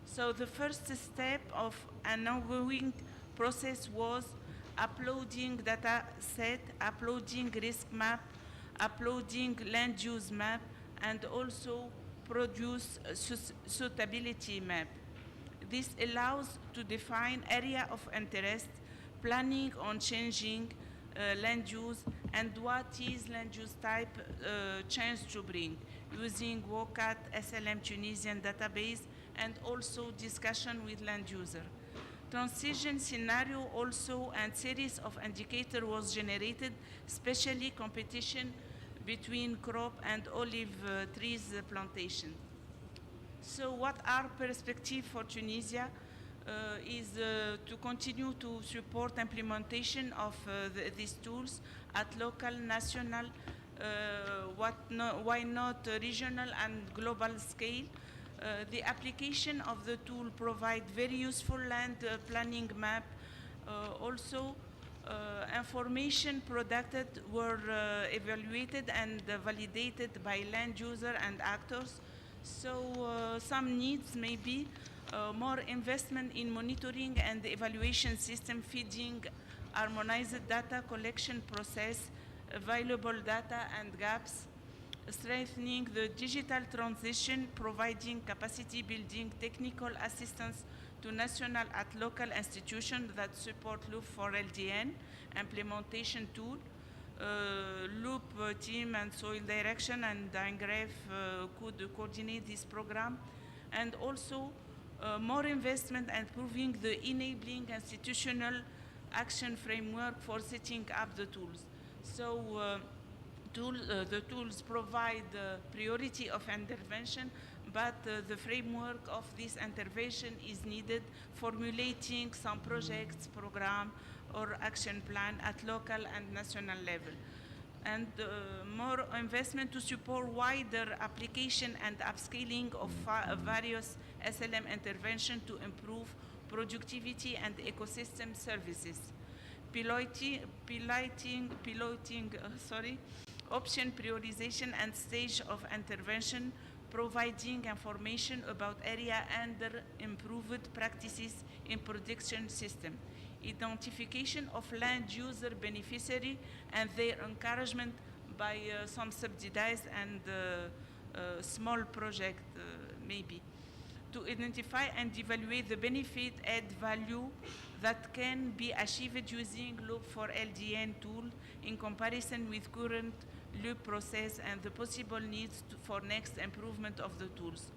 So the first step of an ongoing process was uploading data set, uploading risk map, uploading land use map, and also produce suitability map. this allows to define area of interest, planning on changing land use, and what is land use type change to bring, using WOCAT, SLM Tunisian database, and also discussion with land user. Transition scenario also and series of indicator was generated, especially competition between crop and olive trees plantation. So what our perspective for Tunisia is to continue to support implementation of these tools at local, national, why not regional and global scale. The application of the tool provide very useful land planning map. Also, information produced were evaluated and validated by land user and actors. So some needs may be more investment in monitoring and evaluation system, feeding harmonized data collection process, available data and gaps, strengthening the digital transition, providing capacity building, technical assistance to national at local institutions that support Loop for LDN, implementation tool, Loop team and soil direction and Dangref could coordinate this program, and also more investment and improving the enabling institutional action framework for setting up the tools. So the tools provide priority of intervention, but the framework of this intervention is needed, formulating some projects, program, or action plan at local and national level. And more investment to support wider application and upscaling of various SLM intervention to improve productivity and ecosystem services. Piloting, option prioritization and stage of intervention, providing information about area under improved practices in production system, identification of land user beneficiary and their encouragement by some subsidized and small project maybe, to identify and evaluate the benefit add value that can be achieved using Loop for LDN tool in comparison with current Loop process and the possible needs for next improvement of the tools.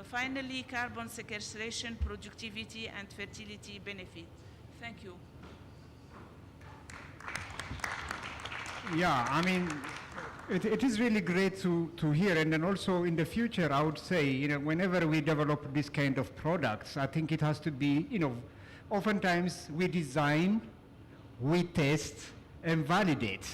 Finally, carbon sequestration, productivity, and fertility benefit. Thank you. Yeah, I mean, it is really great to hear, and then also in the future, I would say, you know, whenever we develop this kind of products, I think it has to be, you know, oftentimes we design, we test, and validate,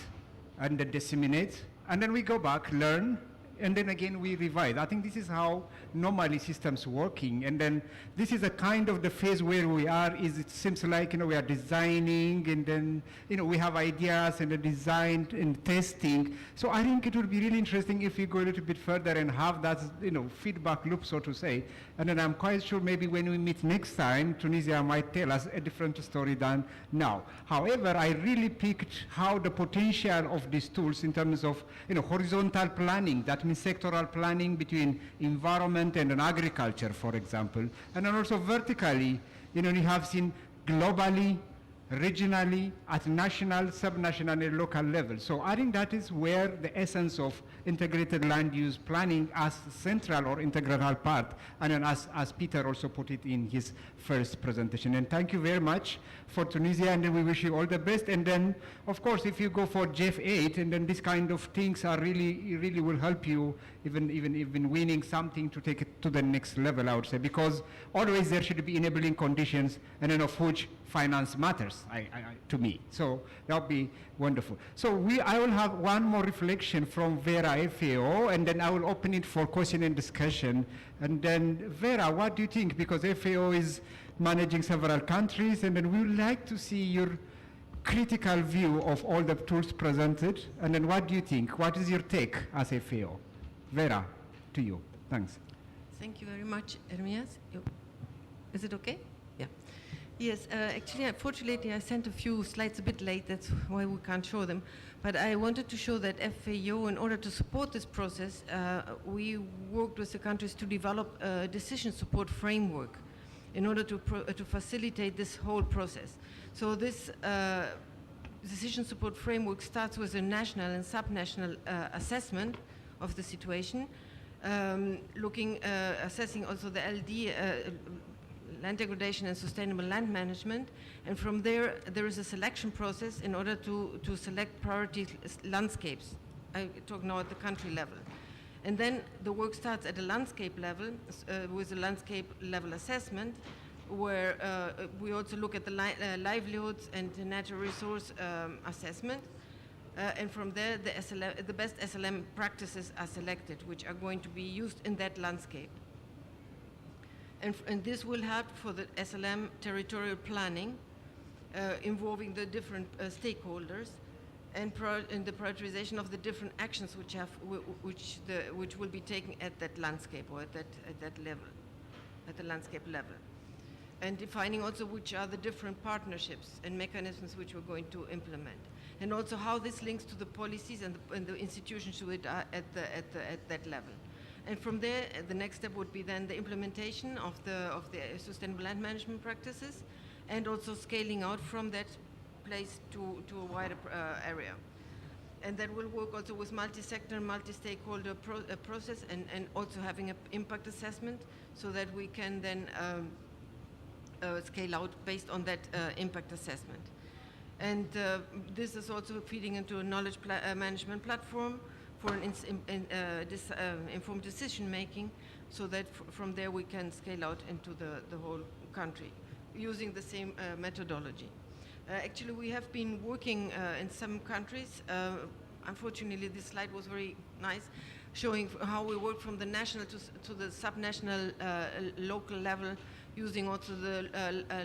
and then disseminate, and then we go back, learn, and then again we revise. I think this is how normally systems working, and then this is a kind of the phase where we are. Is it seems like, you know, we are designing, and then, you know, we have ideas and the design and testing. So I think it would be really interesting if we go a little bit further and have that, you know, feedback loop, so to say. And then I'm quite sure maybe when we meet next time, Tunisia might tell us a different story than now. However, I really picked how the potential of these tools in terms of, you know, horizontal planning, that means sectoral planning between environment and agriculture, for example, and then also vertically, you know, you have seen globally, regionally, at national, subnational, and local level. So I think that is where the essence of integrated land use planning as central or integral part, and then as Peter also put it in his first presentation. And thank you very much for Tunisia, and then we wish you all the best. And then, of course, if you go for Jeff 8, and then this kind of things are really will help you even winning something to take it to the next level, I would say, because always there should be enabling conditions, and then of which finance matters to me. So that would be wonderful. So I will have one more reflection from Vera FAO, and then I will open it for question and discussion. And then Vera, what do you think? Because FAO is managing several countries, and then we would like to see your critical view of all the tools presented. And then what do you think? What is your take as FAO? Vera, to you. Thanks. Thank you very much, Ermias. Is it okay? Yeah. Yes, actually, unfortunately, I sent a few slides a bit late. That's why we can't show them. But I wanted to show that FAO, in order to support this process, we worked with the countries to develop a decision support framework. in order to facilitate this whole process. So this decision support framework starts with a national and subnational assessment of the situation, assessing also the LD, land degradation and sustainable land management, and from there is a selection process in order to select priority landscapes. I talk now at the country level. And then the work starts at a landscape level with a landscape level assessment, where we also look at the livelihoods and the natural resource assessment. And from there, the best SLM practices are selected, which are going to be used in that landscape. And this will help for the SLM territorial planning, involving the different stakeholders, and the prioritization of the different actions which will be taken at that landscape or at that level, at the landscape level, and defining also which are the different partnerships and mechanisms which we're going to implement, and also how this links to the policies and the institutions which are at that level. And from there, the next step would be then the implementation of the sustainable land management practices, and also scaling out from that place to a wider area. And that will work also with multi-sector, multi-stakeholder process, and also having an impact assessment, so that we can then scale out based on that impact assessment. And this is also feeding into a knowledge management platform for informed decision making, so that from there we can scale out into the whole country using the same methodology. Actually, we have been working in some countries. Unfortunately, this slide was very nice, showing how we work from the national to the subnational local level, using also the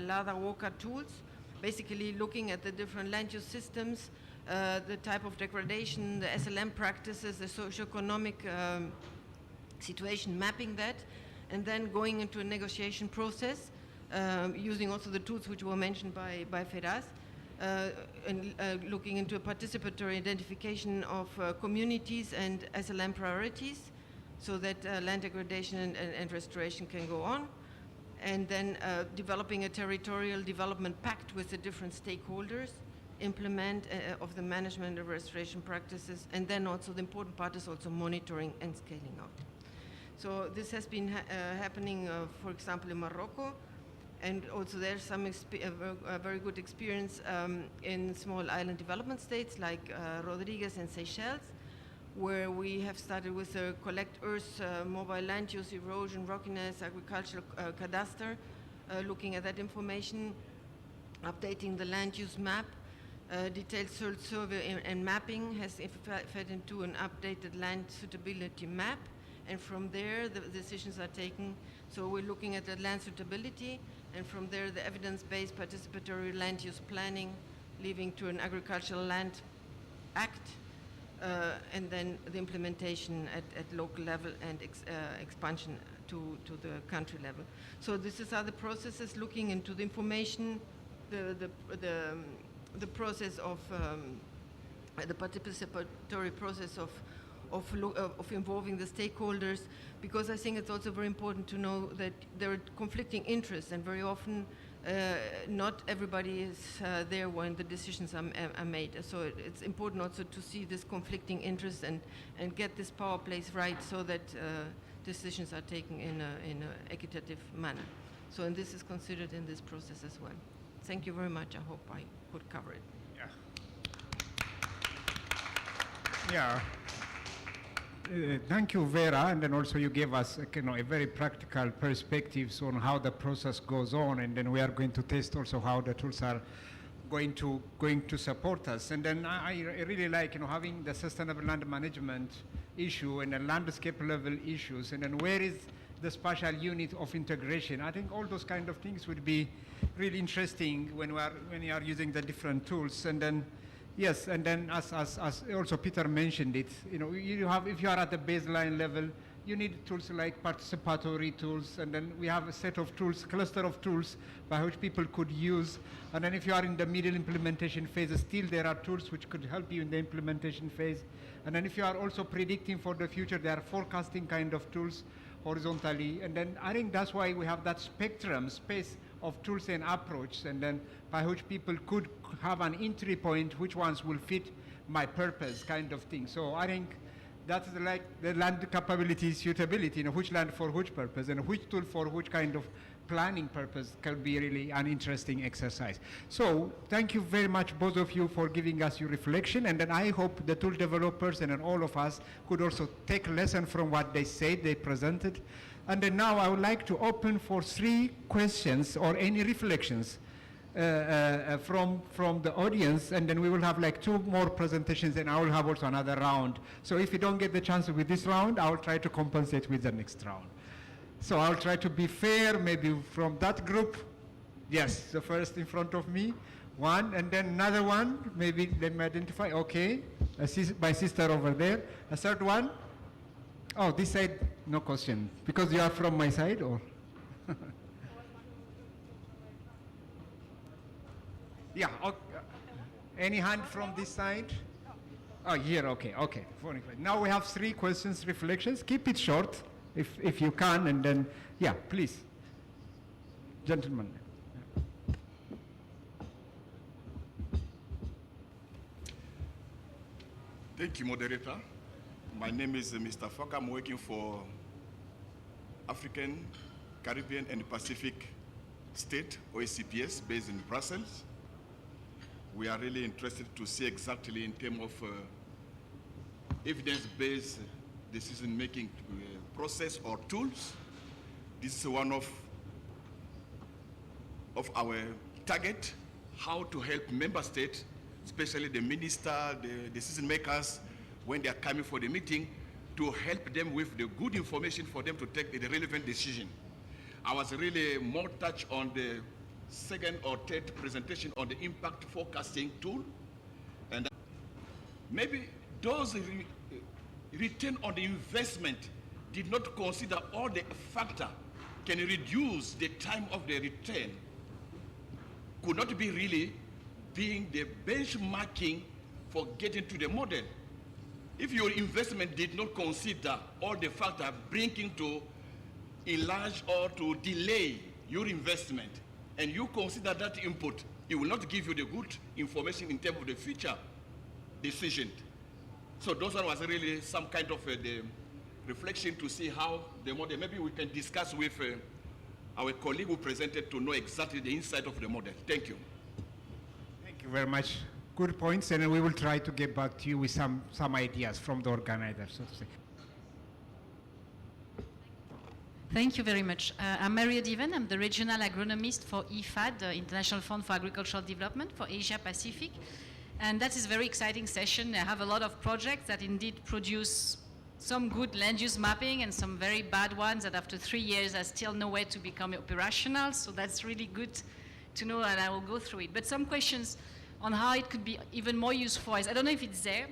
Lada Walker tools, basically looking at the different land use systems, the type of degradation, the SLM practices, the socioeconomic situation, mapping that, and then going into a negotiation process, using also the tools which were mentioned by Feraz, and looking into a participatory identification of communities and SLM priorities, so that land degradation and restoration can go on, and then developing a territorial development pact with the different stakeholders, implement of the management and restoration practices, and then also the important part is also monitoring and scaling out. So this has been happening, for example, in Morocco, and also there's some a very good experience in small island development states like Rodriguez and Seychelles, where we have started with a collect earth, mobile land use, erosion, rockiness, agricultural cadastre, looking at that information, updating the land use map, detailed soil survey and mapping has fed into an updated land suitability map, and from there the decisions are taken. So we're looking at the land suitability, and from there the evidence-based participatory land use planning, leading to an agricultural land act, and then the implementation at local level and expansion to the country level. So this is how the processes, looking into the information, the process of the participatory process of involving the stakeholders, because I think it's also very important to know that there are conflicting interests, and very often not everybody is there when the decisions are made. So it's important also to see this conflicting interest and get this power place right, so that decisions are taken in an equitative manner. So, and this is considered in this process as well. Thank you very much. I hope I could cover it. Yeah. Thank you, Vera, and then also you gave us a very practical perspectives on how the process goes on, and then we are going to test also how the tools are going to support us. And then I really like having the sustainable land management issue and the landscape level issues, and then where is the spatial unit of integration. I think all those kind of things would be really interesting when you are using the different tools. And then yes, and then as also Peter mentioned it, you have, if you are at the baseline level, you need tools like participatory tools, and then we have a set of tools, cluster of tools by which people could use. And then if you are in the middle implementation phase, still there are tools which could help you in the implementation phase. And then if you are also predicting for the future, there are forecasting kind of tools. horizontally, and then I think that's why we have that spectrum, space of tools and approach, and then by which people could have an entry point, which ones will fit my purpose kind of thing. So I think that's like the land capability suitability, which land for which purpose and which tool for which kind of planning purpose can be really an interesting exercise. So thank you very much, both of you, for giving us your reflection, and then I hope the tool developers and then all of us could also take lesson from what they said, they presented. And then now I would like to open for 3 questions or any reflections from the audience, and then we will have like 2 more presentations, and I will have also another round. So if you don't get the chance with this round, I will try to compensate with the next round. So I'll try to be fair, maybe from that group. Yes, the first in front of me, 1, and then another one, maybe let me identify, okay. My sister over there. A third one? Oh, this side, no question. Because you are from my side, or? Yeah, okay. Any hand from this side? Oh, here, okay. Now we have 3 questions, reflections. Keep it short, if you can, and then, yeah, please. Gentlemen. Thank you, moderator. My name is Mr. Fok. I'm working for African, Caribbean, and Pacific State, OACPS, based in Brussels. We are really interested to see exactly in terms of evidence-based decision-making process or tools. This is one of our target, how to help member states, especially the minister, the decision makers, when they are coming for the meeting, to help them with the good information for them to take the relevant decision. I was really more touched on the second or third presentation on the impact forecasting tool, and maybe those return on the investment did not consider all the factors can reduce the time of the return, could not be really being the benchmarking for getting to the model. If your investment did not consider all the factors bringing to enlarge or to delay your investment, and you consider that input, it will not give you the good information in terms of the future decision. So those one was really some kind of the reflection to see how the model, maybe we can discuss with our colleague who presented to know exactly the inside of the model. Thank you. Thank you very much. Good points, and we will try to get back to you with some ideas from the organizer, so to say. Thank you very much. I'm Maria Divan. I'm the regional agronomist for IFAD, the International Fund for Agricultural Development for Asia Pacific. And that is a very exciting session. I have a lot of projects that indeed produce some good land use mapping and some very bad ones that after 3 years are still nowhere to become operational. So that's really good to know, and I will go through it. But some questions on how it could be even more useful. I don't know if it's there,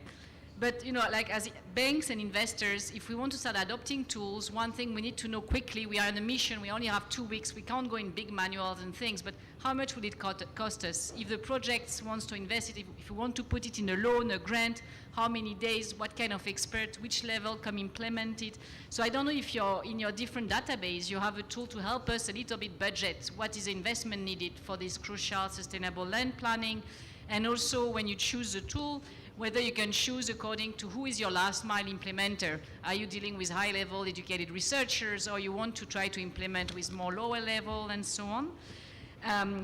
but like as banks and investors, if we want to start adopting tools, one thing we need to know quickly, we are on a mission, we only have 2 weeks, we can't go in big manuals and things, but how much will it cost us? If the project wants to invest it, if we want to put it in a loan, a grant, how many days, what kind of expert, which level can implement it? So I don't know if in your different database, you have a tool to help us a little bit budget, what is the investment needed for this crucial sustainable land planning, and also when you choose a tool, whether you can choose according to who is your last mile implementer. Are you dealing with high level educated researchers, or you want to try to implement with more lower level and so on?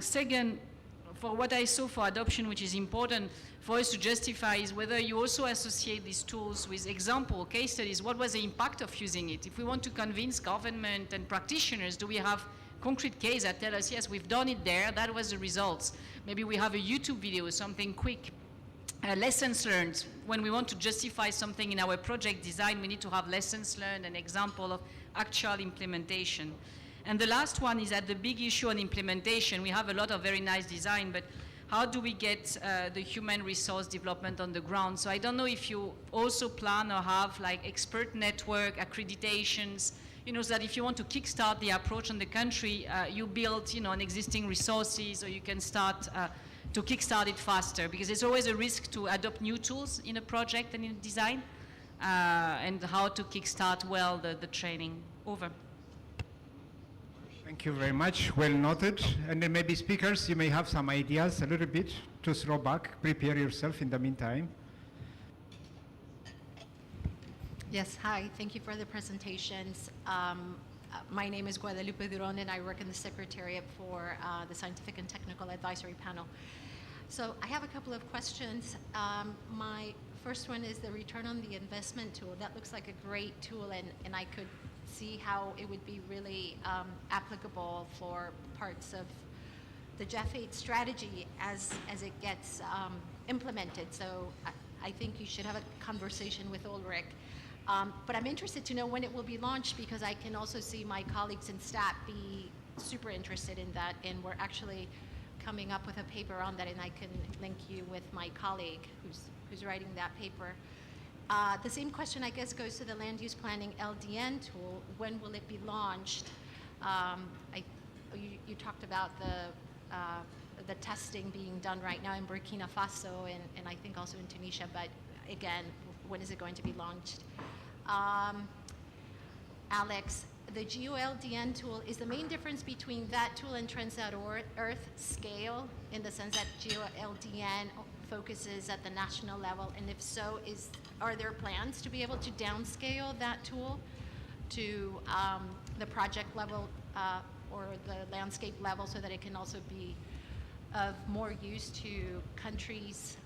Second, for what I saw for adoption, which is important for us to justify, is whether you also associate these tools with example, case studies. What was the impact of using it? If we want to convince government and practitioners, do we have concrete case that tell us, yes, we've done it there, that was the results? Maybe we have a YouTube video, something quick. Lessons learned. When we want to justify something in our project design, we need to have lessons learned, an example of actual implementation. And the last one is that the big issue on implementation, we have a lot of very nice design, but how do we get the human resource development on the ground? So I don't know if you also plan or have like expert network, accreditations, so that if you want to kickstart the approach in the country, you build, on existing resources, or you can start to kickstart it faster, because there's always a risk to adopt new tools in a project and in design, and how to kickstart well the training. Over. Thank you very much. Well noted. And then maybe speakers, you may have some ideas a little bit to throw back. Prepare yourself in the meantime. Yes, hi. Thank you for the presentations. My name is Guadalupe Duron, and I work in the Secretariat for the Scientific and Technical Advisory Panel. So I have a couple of questions. My first one is the return on the investment tool. That looks like a great tool, and I could see how it would be really applicable for parts of the Jeff 8 strategy as it gets implemented. So I think you should have a conversation with Ulrich. But I'm interested to know when it will be launched, because I can also see my colleagues in STAT be super interested in that, and we're actually coming up with a paper on that, and I can link you with my colleague who's writing that paper. The same question, I guess, goes to the land use planning LDN tool. When will it be launched? You talked about the testing being done right now in Burkina Faso and I think also in Tunisia, but again, when is it going to be launched? Alex, the GeoLDN tool, is the main difference between that tool and Trends.Earth scale, in the sense that GeoLDN focuses at the national level, and if so, are there plans to be able to downscale that tool to the project level or the landscape level, so that it can also be of more use to countries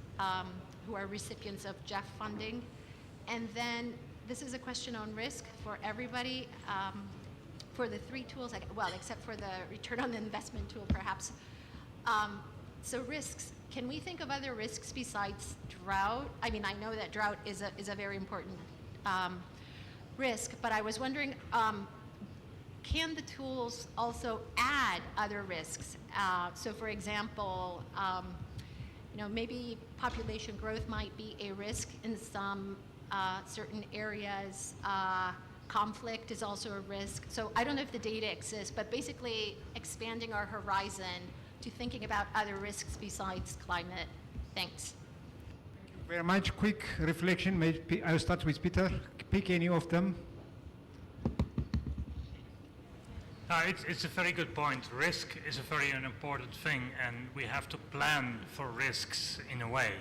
who are recipients of Jeff funding? And then this is a question on risk for everybody. For the three tools, well, except for the return on the investment tool, perhaps. So risks, can we think of other risks besides drought? I mean, I know that drought is a very important risk, but I was wondering, can the tools also add other risks? So for example, maybe population growth might be a risk in some certain areas. Conflict is also a risk. So I don't know if the data exists, but basically expanding our horizon to thinking about other risks besides climate. Thanks. Thank you very much. Quick reflection. I'll start with Peter. Pick any of them. It's a very good point. Risk is a very important thing, and we have to plan for risks in a way,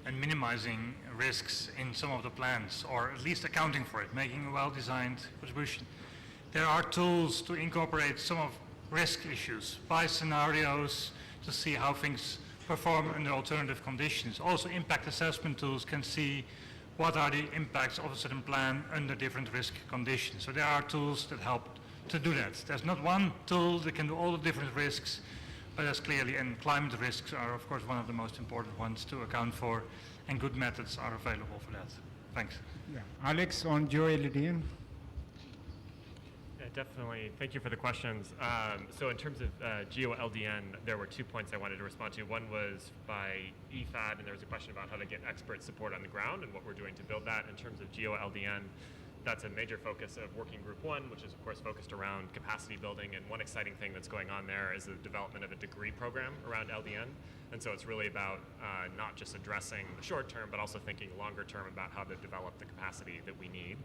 and minimizing risks in some of the plans, or at least accounting for it, making a well-designed contribution. There are tools to incorporate some of risk issues by scenarios to see how things perform under alternative conditions. Also, impact assessment tools can see what are the impacts of a certain plan under different risk conditions. So there are tools that help to do that. There's not one tool that can do all the different risks, but there's clearly, and climate risks are of course one of the most important ones to account for, and good methods are available for that. Thanks. Yeah. Alex, on GeoLDN. Yeah, definitely. Thank you for the questions. So in terms of GeoLDN, there were 2 points I wanted to respond to. One was by EFAD, and there was a question about how to get expert support on the ground and what we're doing to build that. In terms of GeoLDN, that's a major focus of Working Group 1, which is of course focused around capacity building, and one exciting thing that's going on there is the development of a degree program around LDN. And so it's really about not just addressing the short term, but also thinking longer term about how to develop the capacity that we need.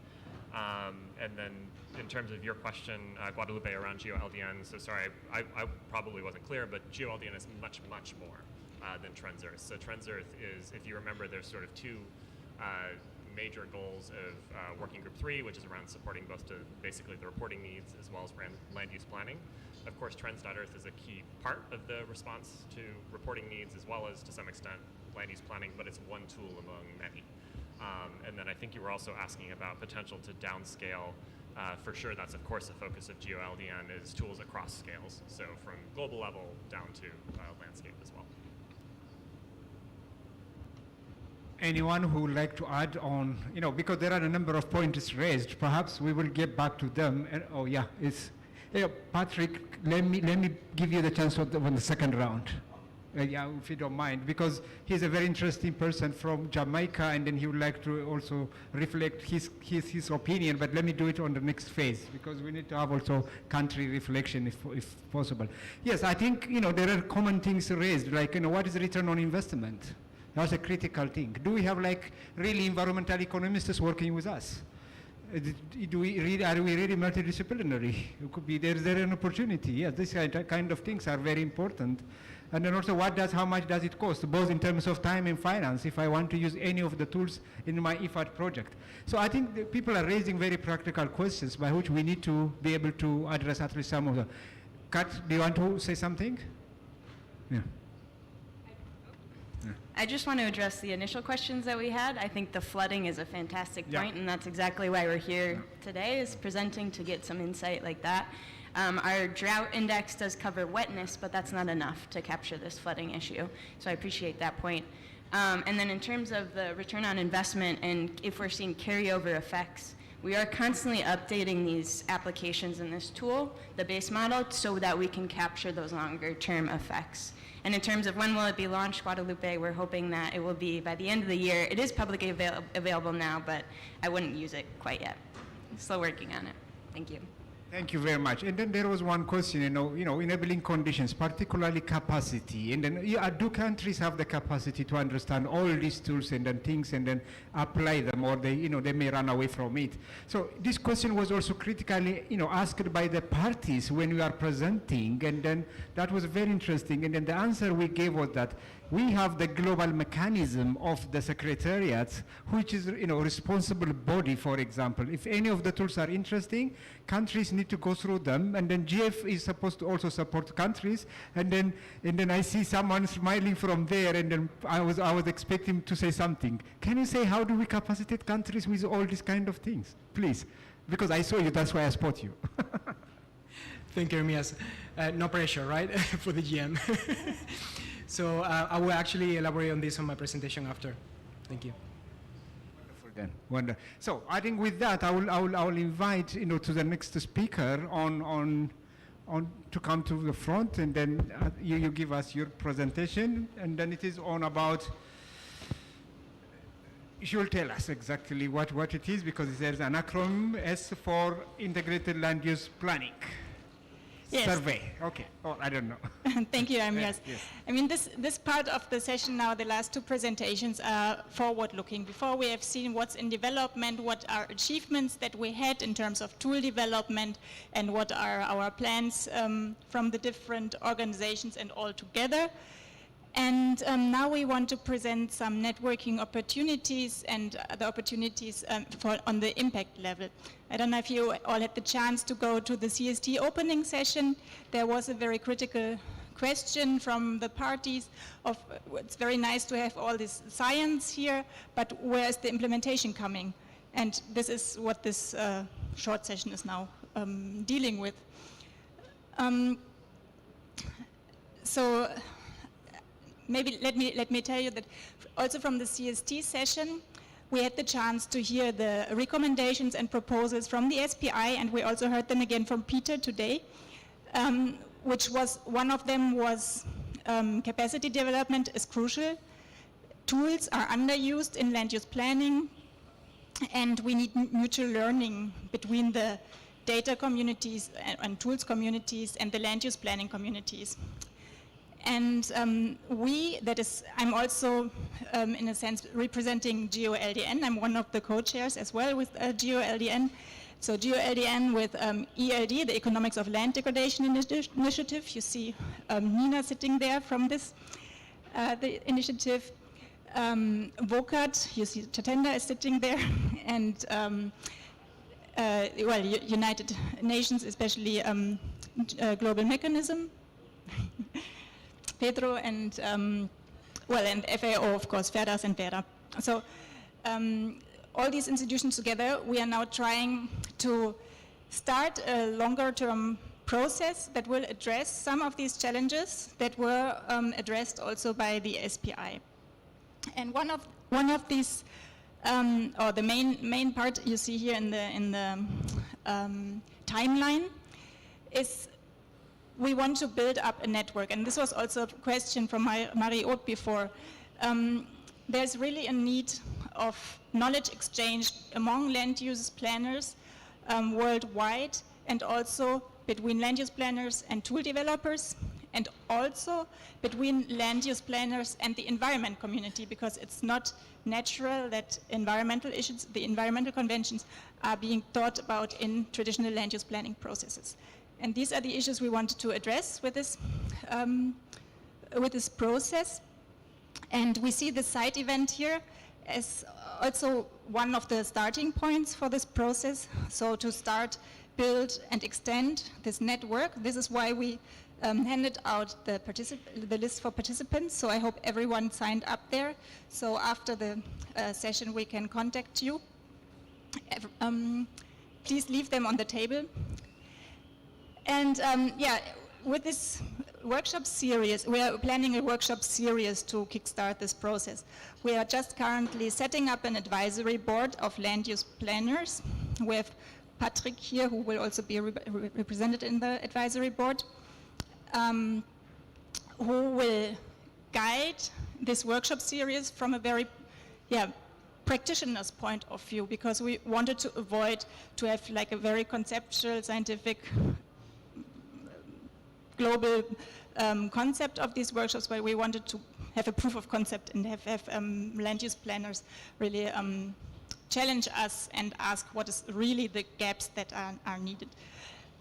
And then in terms of your question, Guadalupe, around GeoLDN, so sorry, I probably wasn't clear, but GeoLDN is much, much more than Trends.Earth. So Trends.Earth is, if you remember, there's sort of two major goals of Working Group 3, which is around supporting both to basically the reporting needs as well as land use planning. Of course, Trends.Earth is a key part of the response to reporting needs as well as, to some extent, land use planning, but it's one tool among many. And then I think you were also asking about potential to downscale. For sure, that's of course a focus of GeoLDN, is tools across scales, so from global level down to landscape as well. Anyone who would like to add on, because there are a number of points raised, perhaps we will get back to them. And, oh yeah, Patrick, let me give you the chance on the second round. Yeah, if you don't mind, because he's a very interesting person from Jamaica, and then he would like to also reflect his opinion, but let me do it on the next phase, because we need to have also country reflection if possible. Yes, I think, there are common things raised, like, what is the return on investment? That's a critical thing. Do we have really environmental economists working with us? Are we really multidisciplinary? It could be there an opportunity. Yes, this kind of things are very important. And then also, how much does it cost, both in terms of time and finance, if I want to use any of the tools in my IFAD project? So I think that people are raising very practical questions by which we need to be able to address at least some of them. Kat, do you want to say something? Yeah. I just want to address the initial questions that we had. I think the flooding is a fantastic Yeah. point, and that's exactly why we're here today, is presenting to get some insight like that. Our drought index does cover wetness, but that's not enough to capture this flooding issue. So I appreciate that point. And then in terms of the return on investment and if we're seeing carryover effects, we are constantly updating these applications in this tool, the base model, so that we can capture those longer term effects. And in terms of when will it be launched, Guadalupe, we're hoping that it will be by the end of the year. It is publicly available now, but I wouldn't use it quite yet. Still working on it. Thank you. Thank you very much. And then there was one question, enabling conditions, particularly capacity. And then do countries have the capacity to understand all these tools and then things and then apply them, or they may run away from it? So this question was also critically, asked by the parties when we are presenting, and then that was very interesting. And then the answer we gave was that we have the global mechanism of the secretariat, which is responsible body, for example. If any of the tools are interesting, countries need to go through them, and then GF is supposed to also support countries. And then I see someone smiling from there, and then I was expecting to say something. Can you say how do we capacitate countries with all these kind of things, please? Because I saw you, that's why I spot you. Thank you, Ermias. No pressure, right, for the GM. So I will actually elaborate on this on my presentation after. Thank you. Wonderful. So I think with that, I will invite to the next speaker on to come to the front, and then you give us your presentation, and then it is on about. You'll tell us exactly what it is, because there's an acronym S for Integrated Land Use Planning. Yes. Survey. Okay. Oh, I don't know. Thank you, Ermias. Yes. I mean, this part of the session now, the last two presentations are forward-looking. Before we have seen what's in development, what are achievements that we had in terms of tool development, and what are our plans from the different organizations and all together. And now we want to present some networking opportunities and the opportunities on the impact level. I don't know if you all had the chance to go to the CST opening session. There was a very critical question from the parties of, it's very nice to have all this science here, but where is the implementation coming? And this is what this short session is now dealing with. So maybe let me tell you that also from the CST session, we had the chance to hear the recommendations and proposals from the SPI, and we also heard them again from Peter today, which was, one of them was capacity development is crucial. Tools are underused in land use planning, and we need mutual learning between the data communities and tools communities and the land use planning communities. And I'm also, in a sense, representing GeoLDN. I'm one of the co-chairs as well with GeoLDN. So GeoLDN with ELD, the Economics of Land Degradation Initiative. You see Nina sitting there from this the initiative. VOCAT, you see Chatenda is sitting there. And United Nations, especially Global Mechanism. Pedro and and FAO, of course, FERDAS and VERA. So all these institutions together, we are now trying to start a longer-term process that will address some of these challenges that were addressed also by the SPI. And one of these, or the main part you see here in the timeline, is we want to build up a network, and this was also a question from Marie-Aude before. There's really a need of knowledge exchange among land use planners worldwide, and also between land use planners and tool developers. and also between land use planners and the environment community, because it's not natural that environmental issues, the environmental conventions, are being thought about in traditional land use planning processes. And these are the issues we wanted to address with this process. And we see the side event here as also one of the starting points for this process. So to start, build, and extend this network. This is why we handed out the list for participants. So I hope everyone signed up there. So after the session, we can contact you. Please leave them on the table. And yeah, with this workshop series, we are planning a workshop series to kickstart this process. We are just currently setting up an advisory board of land use planners. We have Patrick here, who will also be represented in the advisory board, who will guide this workshop series from a very practitioner's point of view, because we wanted to avoid to have like a very conceptual, scientific, global concept of these workshops, but we wanted to have a proof of concept and have land use planners really challenge us and ask what is really the gaps that are needed.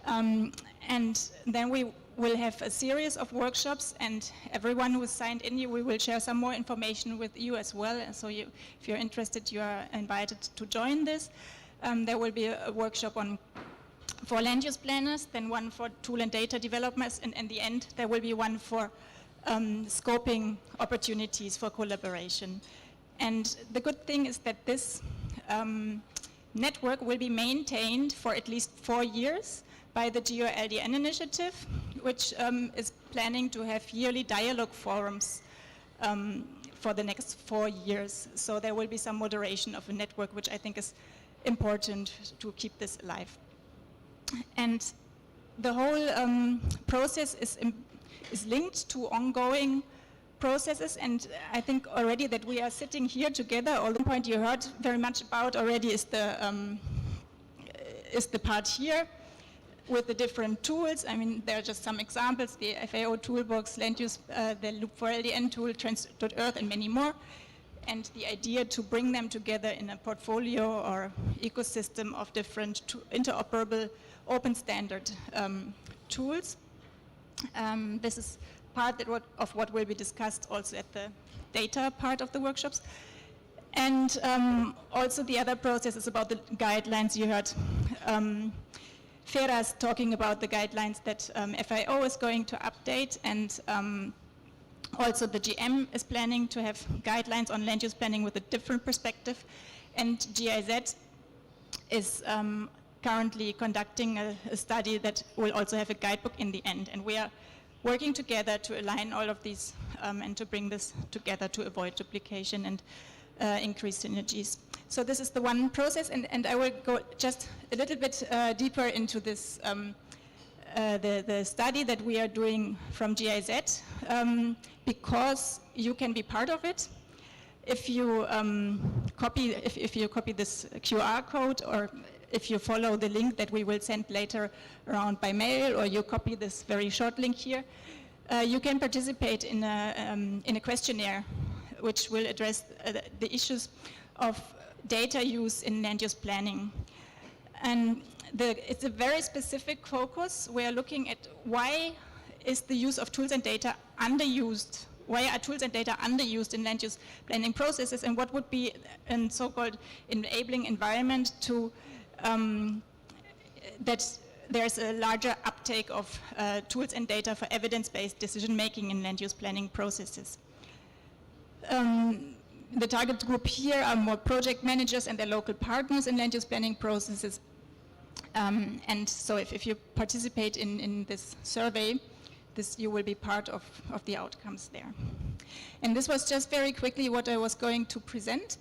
And then we will have a series of workshops, and everyone who is signed in, we will share some more information with you as well. And so if you're interested, you are invited to join this. There will be a workshop for land use planners, then one for tool and data developers, and in the end, there will be one for scoping opportunities for collaboration. And the good thing is that this network will be maintained for at least 4 years by the GILDN initiative, which is planning to have yearly dialogue forums for the next 4 years. So there will be some moderation of a network, which I think is important to keep this alive. And the whole process is linked to ongoing processes, and I think already that we are sitting here together, all the point you heard very much about already is the part here with the different tools. I mean, there are just some examples, the FAO toolbox, land use, the Loop for LDN tool, Trans.earth, and many more. And the idea to bring them together in a portfolio or ecosystem of different interoperable open standard tools. This is part of what will be discussed also at the data part of the workshops. And also the other process is about the guidelines. You heard Feras talking about the guidelines that FAO is going to update, and also the GM is planning to have guidelines on land use planning with a different perspective, and GIZ is currently conducting a study that will also have a guidebook in the end, and we are working together to align all of these and to bring this together to avoid duplication and increase synergies. So this is the one process, and I will go just a little bit deeper into this, the study that we are doing from GIZ, because you can be part of it. If you copy this QR code, or if you follow the link that we will send later around by mail, or you copy this very short link here, you can participate in a questionnaire which will address the issues of data use in land use planning. And it's a very specific focus. We are looking at why is the use of tools and data underused? Why are tools and data underused in land use planning processes, and what would be a so-called enabling environment to that there's a larger uptake of tools and data for evidence-based decision-making in land use planning processes. The target group here are more project managers and their local partners in land use planning processes. And so if you participate in this survey, you will be part of the outcomes there. And this was just very quickly what I was going to present.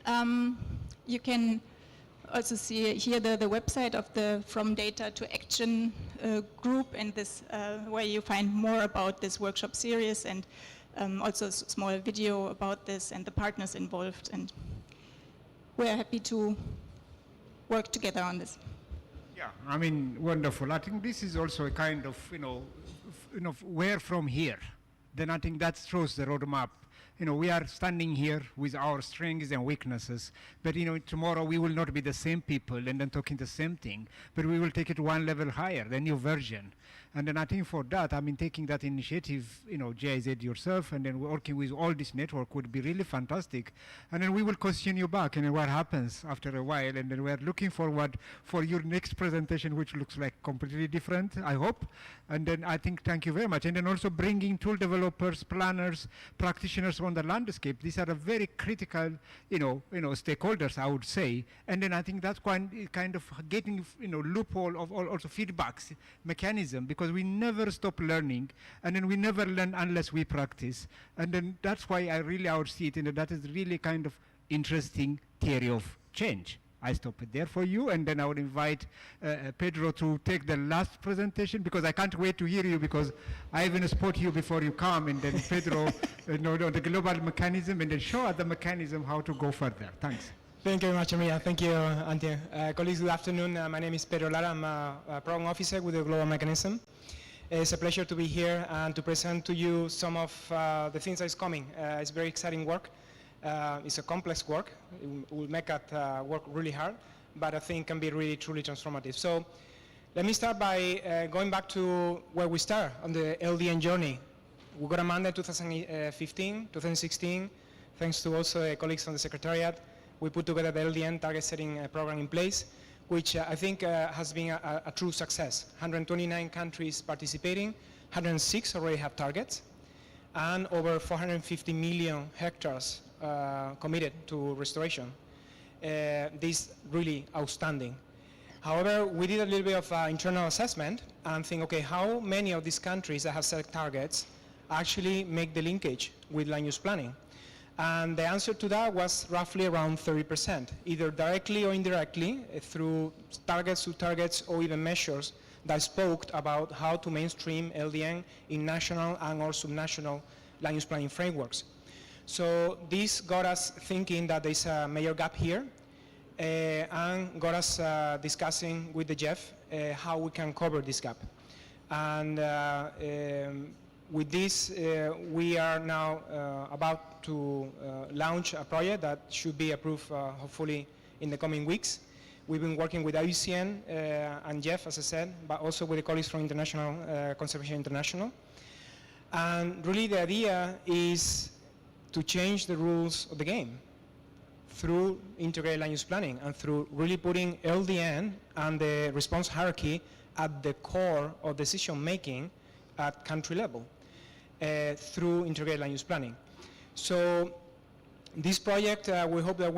You can also see here the website of the From Data to Action group, and this where you find more about this workshop series, and also a small video about this and the partners involved. And we're happy to work together on this. Yeah, I mean, wonderful. I think this is also a kind of, where from here, then I think that shows the roadmap. We are standing here with our strengths and weaknesses, but tomorrow we will not be the same people and then talking the same thing, but we will take it one level higher, the new version. And then I think for that, taking that initiative, GIZ yourself, and then working with all this network would be really fantastic. And then we will question you back, and what happens after a while, and then we're looking forward for your next presentation, which looks like completely different, I hope. And then I think, thank you very much. And then also bringing tool developers, planners, practitioners on the landscape. These are a very critical, stakeholders, I would say. And then I think that's kind of getting, loophole of also feedbacks mechanism, because we never stop learning, and then we never learn unless we practice. And then that's why I would see it, and that is really kind of interesting theory of change. I stop it there for you, and then I would invite Pedro to take the last presentation, because I can't wait to hear you, because I even spot you before you come, and then Pedro, the global mechanism, and then show us the mechanism how to go further. Thanks. Thank you very much, Amia. Thank you, Ante. Colleagues, good afternoon. My name is Pedro Lara. I'm a program officer with the Global Mechanism. It's a pleasure to be here and to present to you some of the things that is coming. It's very exciting work. It's a complex work. It will make it work really hard, but I think can be really, truly transformative. So let me start by going back to where we start on the LDN journey. We got a mandate 2015, 2016, thanks to also colleagues from the Secretariat. We put together the LDN target setting program in place, which I think has been a true success. 129 countries participating, 106 already have targets, and over 450 million hectares committed to restoration. This really outstanding. However, we did a little bit of internal assessment and think, okay, how many of these countries that have set targets actually make the linkage with land use planning? And the answer to that was roughly around 30%, either directly or indirectly through targets or even measures that spoke about how to mainstream LDN in national and or subnational land use planning frameworks. So this got us thinking that there's a major gap here, and got us discussing with the Jeff how we can cover this gap. And with this, we are now about to launch a project that should be approved hopefully in the coming weeks. We've been working with IUCN and Jeff, as I said, but also with the colleagues from Conservation International. And really the idea is to change the rules of the game through integrated land use planning and through really putting LDN and the response hierarchy at the core of decision making at country level through integrated land use planning. So this project, we hope that